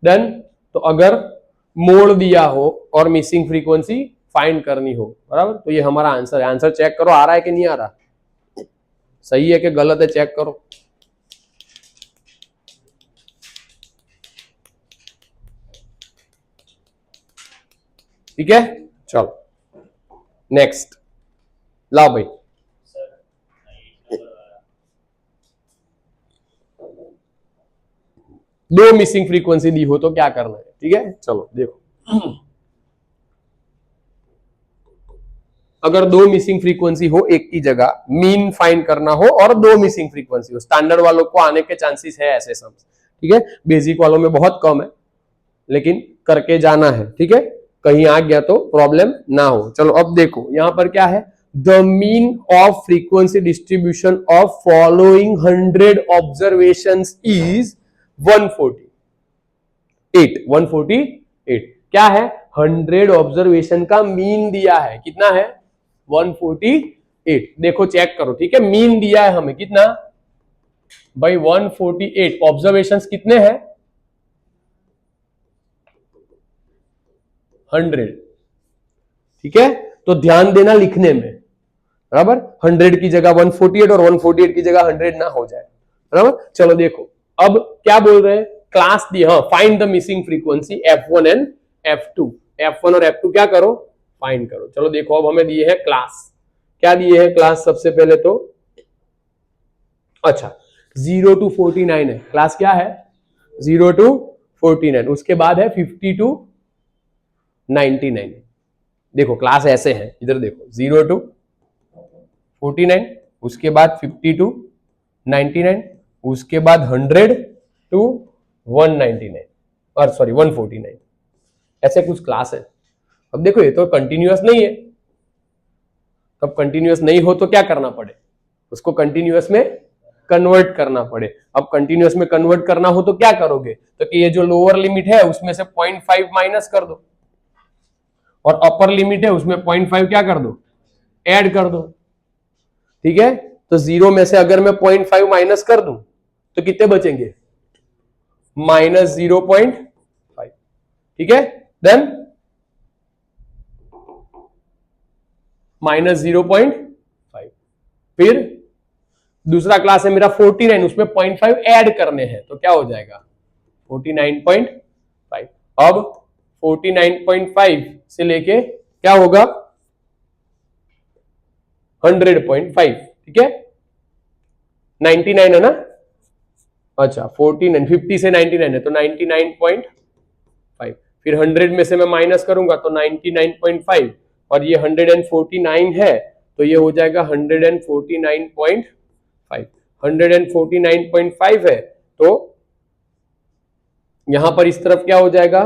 डन। तो अगर मोड दिया हो और मिसिंग फ्रीक्वेंसी फाइंड करनी हो, बराबर, तो ये हमारा आंसर है। आंसर चेक करो आ रहा है कि नहीं आ रहा, सही है कि गलत है, चेक करो। ठीक है, चलो नेक्स्ट लाओ भाई। दो मिसिंग फ्रीक्वेंसी दी हो तो क्या करना है, ठीक है, चलो देखो। अगर दो मिसिंग फ्रीक्वेंसी हो एक की जगह, मीन फाइंड करना हो और दो मिसिंग फ्रीक्वेंसी हो, स्टैंडर्ड वालों को आने के चांसेस है ऐसे सब, ठीक है, बेसिक वालों में बहुत कम है, लेकिन करके जाना है, ठीक है, कहीं आ गया तो प्रॉब्लम ना हो। चलो अब देखो यहां पर क्या है, the mean of frequency distribution of following 100 observations is 148। क्या है, 100 ऑब्जर्वेशन का मीन दिया है, कितना है 148। देखो चेक करो, ठीक है, मीन दिया है हमें कितना भाई 148, ऑब्जर्वेशंस कितने हैं 100, ठीक है, तो ध्यान देना लिखने में, बराबर, 100 की जगह 148 और 148 की जगह 100 ना हो जाए, बराबर। चलो देखो अब क्या बोल रहे हैं, क्लास दी, हाँ, find the missing frequency F1 and F2, F1 और F2 क्या करो, फाइंड करो। चलो देखो अब हमें दिए हैं क्लास, क्या दिए हैं क्लास, सबसे पहले तो अच्छा 0 to 49 है, क्लास क्या है 0 to 49, उसके बाद है 50 to 99। देखो क्लास ऐसे है, इधर देखो 0 to 49, उसके बाद 50 to 99, उसके बाद 100 to 199 और सॉरी 149, ऐसे कुछ क्लास है। अब देखो ये तो कंटिन्यूअस नहीं है, तब कंटिन्यूअस नहीं हो तो क्या करना पड़े, उसको कंटिन्यूअस में कन्वर्ट करना पड़े। अब कंटिन्यूअस में कन्वर्ट करना हो तो क्या करोगे, तो कि ये जो लोअर लिमिट है उसमें से 0.5 माइनस कर दो और अपर लिमिट है उसमें 0.5 क्या कर दो, ऐड कर दो, ठीक है। तो 0 में से अगर मैं 0.5 माइनस कर दूं तो कितने बचेंगे, -0.5, ठीक है, देन -0.5। फिर दूसरा क्लास है मेरा 49, उसमें 0.5 ऐड करने हैं तो क्या हो जाएगा 49.5। अब 49.5 से लेके क्या होगा 100.5, ठीक है, 99 है ना, अच्छा 49 50 से 99 है तो 99.5, फिर 100 में से मैं माइनस करूंगा तो 99.5 और ये 149 है तो ये हो जाएगा 149.5, 149.5 है तो यहां पर इस तरफ क्या हो जाएगा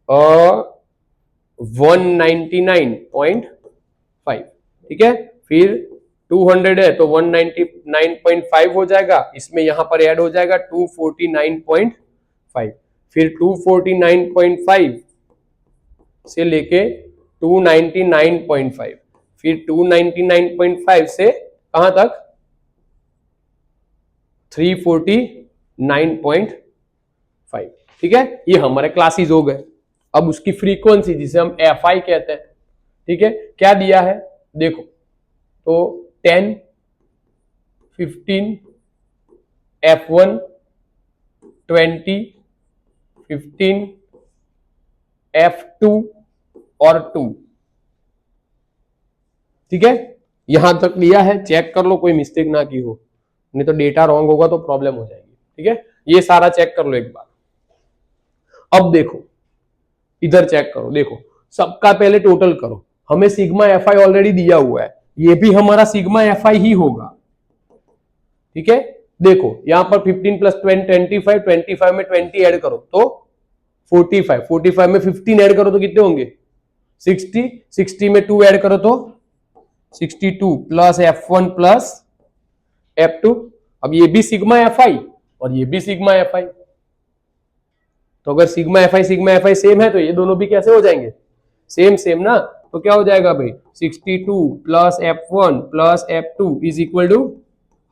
199.5, ठीक है, फिर 200 है तो 199.5 हो जाएगा, इसमें यहां पर ऐड हो जाएगा 249.5, फिर 249.5 से लेके 299.5, फिर 299.5 से कहां तक 349.5, ठीक है, ये हमारे क्लासेस हो गए। अब उसकी फ्रीक्वेंसी जिसे हम FI कहते हैं, ठीक है, क्या दिया है देखो, तो 10 15 F1 20 15 F2 और 2, ठीक है, यहां तक लिया है, चेक कर लो कोई मिस्टेक ना की हो, नहीं तो डेटा रॉन्ग होगा तो प्रॉब्लम हो जाएगी, ठीक है, ये सारा चेक कर लो एक बार। अब देखो इधर चेक करो, देखो सबका पहले टोटल करो, हमें सिग्मा FI ऑलरेडी दिया हुआ है, ये भी हमारा सिग्मा FI ही होगा, ठीक है, देखो यहां पर 15 प्लस 25 25 में 20 ऐड करो तो 45 45 में 15 ऐड करो तो कितने होंगे 60 60 में 2 ऐड करो तो 62 प्लस F1 प्लस F2। अब ये भी सिग्मा FI और ये भी सिग्मा FI, तो अगर सिग्मा FI सेम है तो ये दोनों भी कैसे हो जाएंगे सेम सेम ना, तो क्या हो जाएगा भाई 62 plus F1 plus F2 is equal to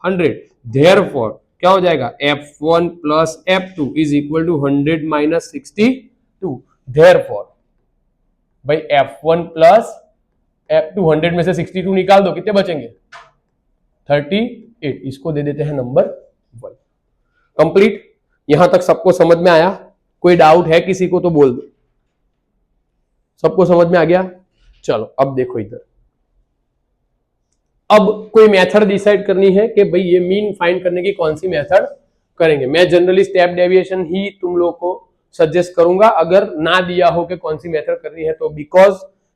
100। Therefore क्या हो जाएगा f1 plus f2 is equal to 100 minus 62। Therefore भाई f1 प्लस f2 100 में से 62 निकाल दो, कितने बचेंगे 38। इसको दे देते हैं नंबर 1। कंप्लीट। यहां तक सबको समझ में आया? कोई डाउट है किसी को तो बोल दो। सबको समझ में आ गया? चलो अब देखो इधर, अब कोई मेथड डिसाइड करनी है कि भाई ये मीन फाइंड करने की कौन सी मेथड करेंगे। मैं जनरली स्टेप डेविएशन ही तुम लोग को सजेस्ट करूंगा, अगर ना दिया हो कि कौन सी मेथड करनी है तो, बिकॉज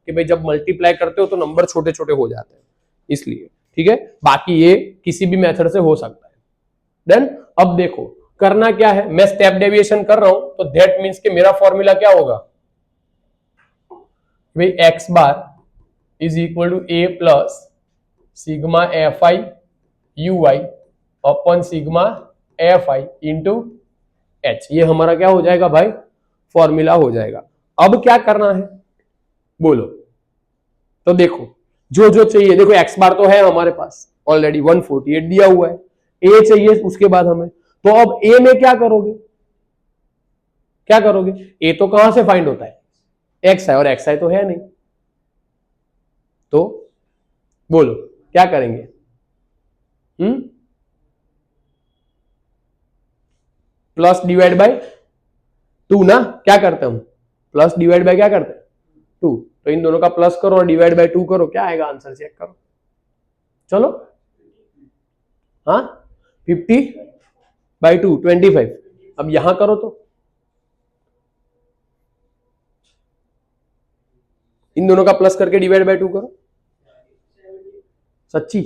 कि भाई जब मल्टीप्लाई करते हो तो नंबर छोटे छोटे हो जाते हैं इसलिए, ठीक है। बाकी ये किसी भी मेथड से हो सकता है। देन अब देखो करना क्या है, मैं स्टेप डेविएशन कर रहा हूं तो दैट मीन्स कि मेरा फॉर्मूला क्या होगा भाई, x bar is equal to a plus sigma F I you i upon sigma F i into h. ये हमारा क्या हो जाएगा भाई, फॉर्मूला हो जाएगा। अब क्या करना है बोलो, तो देखो जो जो चाहिए, देखो एक्स बार तो है हमारे पास ऑलरेडी 148 दिया हुआ है, ए चाहिए उसके बाद हमें, तो अब ए में क्या करोगे, क्या करोगे, ए तो कहां से फाइंड होता है, एक्स है, और एक्स है तो है नहीं, तो बोलो क्या करेंगे। प्लस डिवाइड बाय 2 ना, क्या करते हैं हम, प्लस डिवाइड बाय क्या करते हैं 2, तो इन दोनों का प्लस करो और डिवाइड बाय 2 करो, क्या आएगा आंसर चेक करो। चलो हाँ 50/2 25। अब यहां करो तो इन दोनों का प्लस करके डिवाइड बाय 2 करो, सच्ची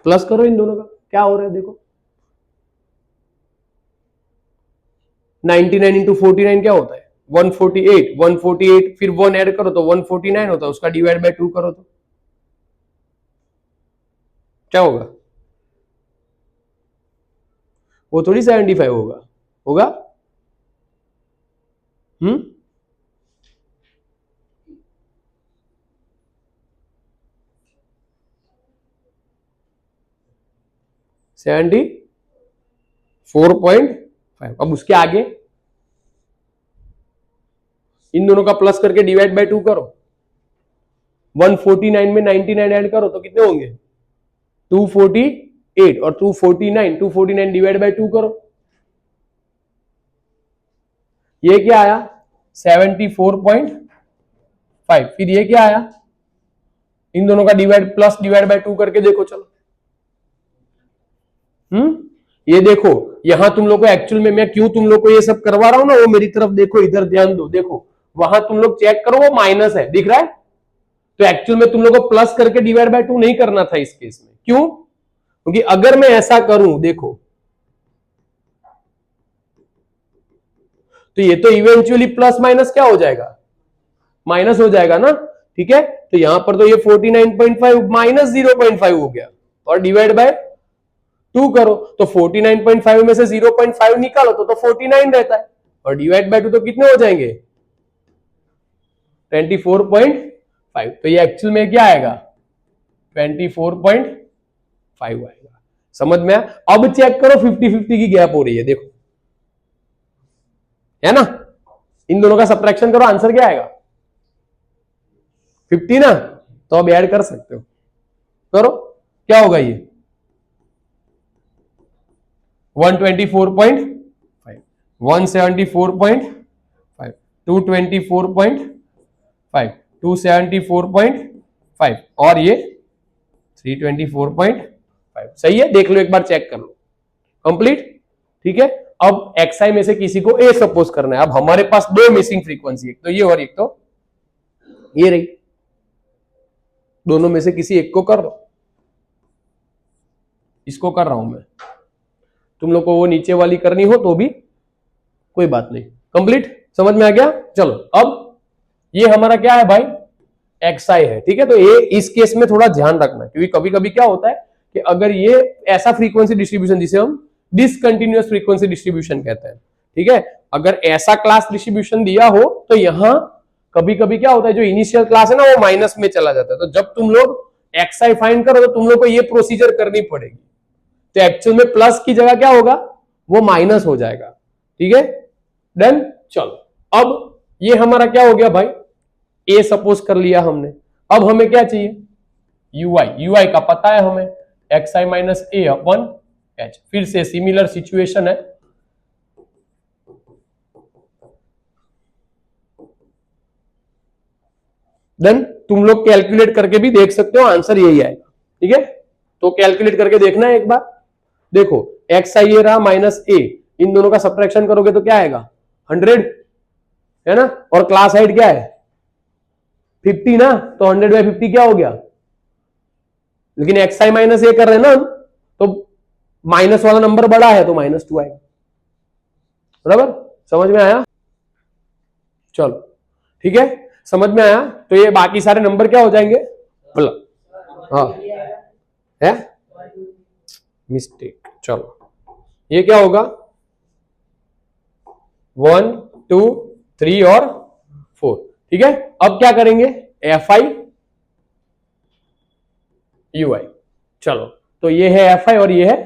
प्लस करो इन दोनों का, क्या हो रहा है देखो 99 इंटू 49 क्या होता है 148, 148 फिर 1 ऐड करो तो 149 होता है, उसका डिवाइड बाय 2 करो तो क्या होगा, वो थोड़ी 75 होगा, होगा 74.5। अब उसके आगे इन दोनों का प्लस करके डिवाइड बाय 2 करो, 149 में 99 ऐड करो तो कितने होंगे 248, और 249 डिवाइड बाय 2 करो, ये क्या आया 74.5। फिर ये क्या आया, इन दोनों का प्लस डिवाइड बाय 2 करके देखो चलो। ये देखो यहां तुम लोग को एक्चुअल में मैं क्यों तुम लोग को ये सब करवा रहा हूं ना, वो मेरी तरफ देखो, इधर ध्यान दो, देखो वहां तुम लोग चेक करो वो माइनस है, दिख रहा है, तो एक्चुअल में तुम लोग को प्लस करके डिवाइड बाय 2 नहीं करना था इस केस में। क्यों, क्योंकि अगर मैं ऐसा करूं देखो तो ये तो इवेंचुअली प्लस माइनस क्या हो जाएगा, माइनस हो जाएगा ना, ठीक है। तो यहां पर तो ये 49.5 माइनस 0.5 हो गया, और डिवाइड बाय 2 करो तो 49.5 में से 0.5 निकालो तो 49 रहता है, और डिवाइड बाय 2 तो कितने हो जाएंगे 24.5। तो ये एक्चुअल में क्या आएगा 24.5 आएगा। समझ में आया? अब चेक करो 50-50 की गैप हो रही है, देखो है ना, इन दोनों का सब्ट्रैक्शन करो, आंसर क्या आएगा 50 ना, तो अब ऐड कर सकते हो, करो क्या होगा ये 124.5, 174.5, 224.5, 274.5 और ये 324.5। सही है, देख लो एक बार चेक कर लो, कंप्लीट, ठीक है। अब एक्सआई में से किसी को ए सपोज करना है। अब हमारे पास दो मिसिंग फ्रीक्वेंसी, एक तो ये और एक तो ये रही, दोनों में से किसी एक को कर लो, इसको कर रहा हूं मैं, तुम लोग को वो नीचे वाली करनी हो तो भी कोई बात नहीं, कंप्लीट, समझ में आ गया। चलो अब ये हमारा क्या है भाई एक्सआई है, ठीक है। तो ये इस केस में थोड़ा ध्यान रखना, क्योंकि कभी कभी क्या होता है कि अगर ये ऐसा फ्रीक्वेंसी डिस्ट्रीब्यूशन जिसे हम डिसकंटिन्यूअस फ्रीक्वेंसी डिस्ट्रीब्यूशन कहते हैं, ठीक है, अगर ऐसा क्लास डिस्ट्रीब्यूशन दिया हो तो यहां कभी कभी क्या होता है जो इनिशियल क्लास है ना वो माइनस में चला जाता है। तो जब तुम लोग एक्सआई फाइंड करो तो तुम लोग को ये प्रोसीजर करनी पड़ेगी। तो एक्चुअल में प्लस की जगह क्या होगा, वो माइनस हो जाएगा। ठीक है, डन। चलो अब ये हमारा क्या हो गया भाई, ए सपोज कर लिया हमने। अब हमें क्या चाहिए, यूआई का पता है हमें, एक्स आई माइनस ए अपन एच। फिर से सिमिलर सिचुएशन है, देन तुम लोग कैलकुलेट करके भी देख सकते हो, आंसर यही आएगा। ठीक है, तो कैलकुलेट करके देखना है एक बार। देखो एक्स आई ए रहा माइनस ए, इन दोनों का सब्ट्रैक्शन करोगे तो क्या आएगा, 100 है ना, और क्लास हाइट क्या है 50 ना, तो 100/50 क्या हो गया। लेकिन एक्स आई माइनस ए कर रहे हैं ना हम, तो माइनस वाला नंबर बड़ा है तो -2 आएगा। बराबर, समझ में आया। चलो ठीक है, समझ में आया। तो ये बाकी सारे नंबर क्या हो जाएंगे, प्लस। हाँ है मिस्टेक। चलो ये क्या होगा, 1 2 3 और 4। ठीक है, अब क्या करेंगे, एफ आई यू आई। चलो तो ये है एफ आई और ये है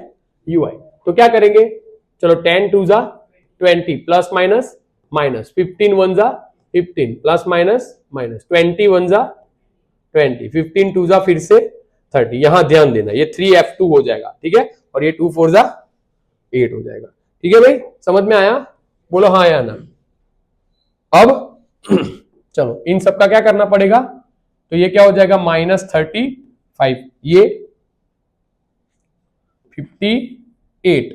यू आई, तो क्या करेंगे, चलो 10 2 जा 20 प्लस माइनस माइनस, 15 1 जा 15 प्लस माइनस माइनस, 20 1 जा 20, 15 2 जा फिर से 30। यहां ध्यान देना ये 3f2 हो जाएगा। ठीक है, और ये 2 4 जा 8 हो जाएगा। ठीक है भाई, समझ में आया, बोलो हाँ या ना। अब चलो इन सबका क्या करना पड़ेगा, तो ये क्या हो जाएगा -35, ये 58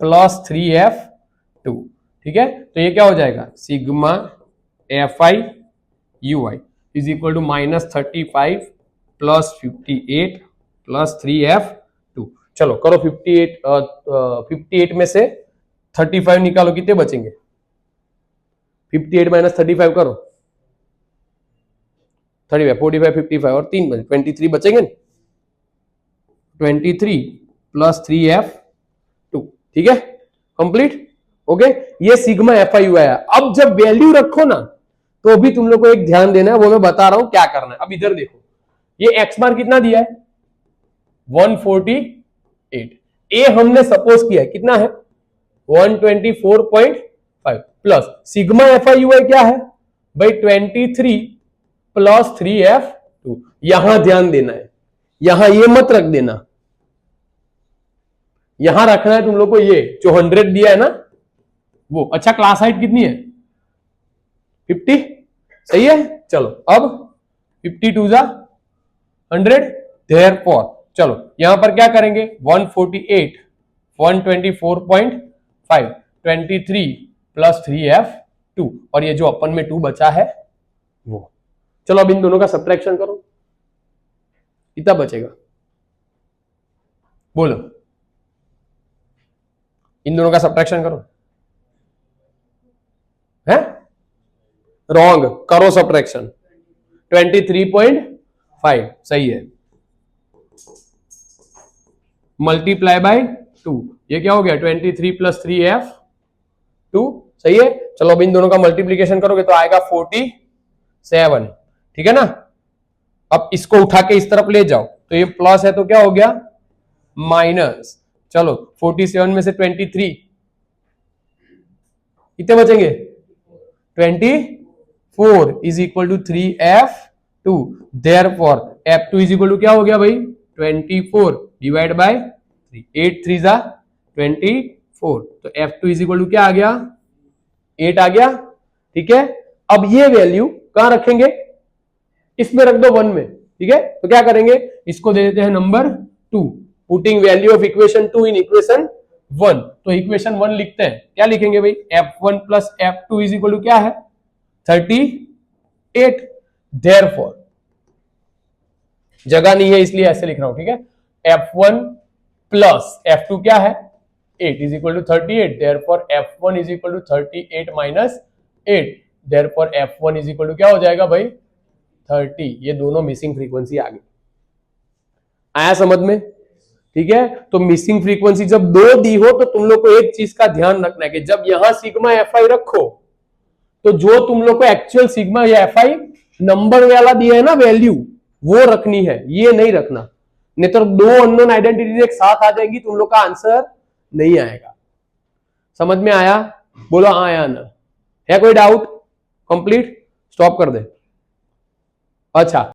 प्लस 3f2। ठीक है, तो ये क्या हो जाएगा, sigma F I you i is equal to -35 plus 58 plus 3f2। चलो करो 58 में से 35 निकालो, कितने बचेंगे, 58 माइनस 35 करो, 35 45 55 और 3 बचे 23 बचेंगे, 23 प्लस 3f2। ठीक है, कंप्लीट। ओके, ये सिग्मा एफ आई आया। अब जब वैल्यू रखो ना, तो भी तुम लोग को एक ध्यान देना है, वो मैं बता रहा हूं क्या करना है। अब इधर देखो, ये एक्स बार कितना दिया है 148, ए हमने सपोज किया है कितना है 124.5 plus sigma F I you I क्या है भाई 23 प्लस 3f2। यहां ध्यान देना है, यहां ये मत रख देना, यहां रखना है तुम लोग को ये जो 100 दिया है ना वो। अच्छा क्लास हाइट कितनी है 50, सही है। चलो अब 52 जा 100, देयरफॉर चलो यहां पर क्या करेंगे 148 124.5 23 प्लस 3f2 और ये जो अपन में 2 बचा है वो। चलो अब इन दोनों का सब्ट्रैक्शन करो, कितना बचेगा बोलो, इन दोनों का सब्ट्रैक्शन करो। है रॉन्ग, करो सब्ट्रैक्शन 23.5 सही है, मल्टीप्लाई बाय 2, ये क्या हो गया 23 प्लस 3f2 सही है। चलो अब इन दोनों का मल्टीप्लीकेशन करोगे तो आएगा 47, ठीक है ना। अब इसको उठा के इस तरफ ले जाओ तो ये प्लस है तो क्या हो गया माइनस। चलो 47 में से 23 कितने बचेंगे 24 is equal to 3f2, therefore f2 is equal to क्या हो गया भाई 24 डिवाइड बाय 3, 8 3 जा 24, तो f2 इज इक्वल टू क्या आ गया 8 आ गया। ठीक है, अब ये वैल्यू कहां रखेंगे, इसमें रख दो 1 में। ठीक है, तो क्या करेंगे इसको दे देते हैं number 2, putting value of equation 2 in equation 1। तो इक्वेशन 1 लिखते हैं, क्या लिखेंगे भाई f1 plus f2 is equal to क्या है 38, देयरफॉर जगह नहीं है इसलिए ऐसे लिख रहा हूं। ठीक है, f1 प्लस f2 क्या है 8 is equal to 38, therefore f1 is equal to 38 minus 8, therefore f1 is equal to क्या हो जाएगा भाई 30। ये दोनों मिसिंग फ्रीक्वेंसी आ गई, आया समझ में। ठीक है, तो मिसिंग फ्रीक्वेंसी जब 2 दी हो तो तुम लोग को एक चीज का ध्यान रखना है कि जब यहां सिग्मा एफ आई रखो तो जो तुम लोग को एक्चुअल सिग्मा या एफ आई नंबर वाला दिया है ना वैल्यू वो रखनी है, ये नहीं रखना। नहीं तो दो अननोन आइडेंटिटीज एक साथ आ जाएंगी, तुम लोग का आंसर नहीं आएगा। समझ में आया? बोलो हाँ या ना। है कोई डाउट? कंप्लीट? स्टॉप कर दे। अच्छा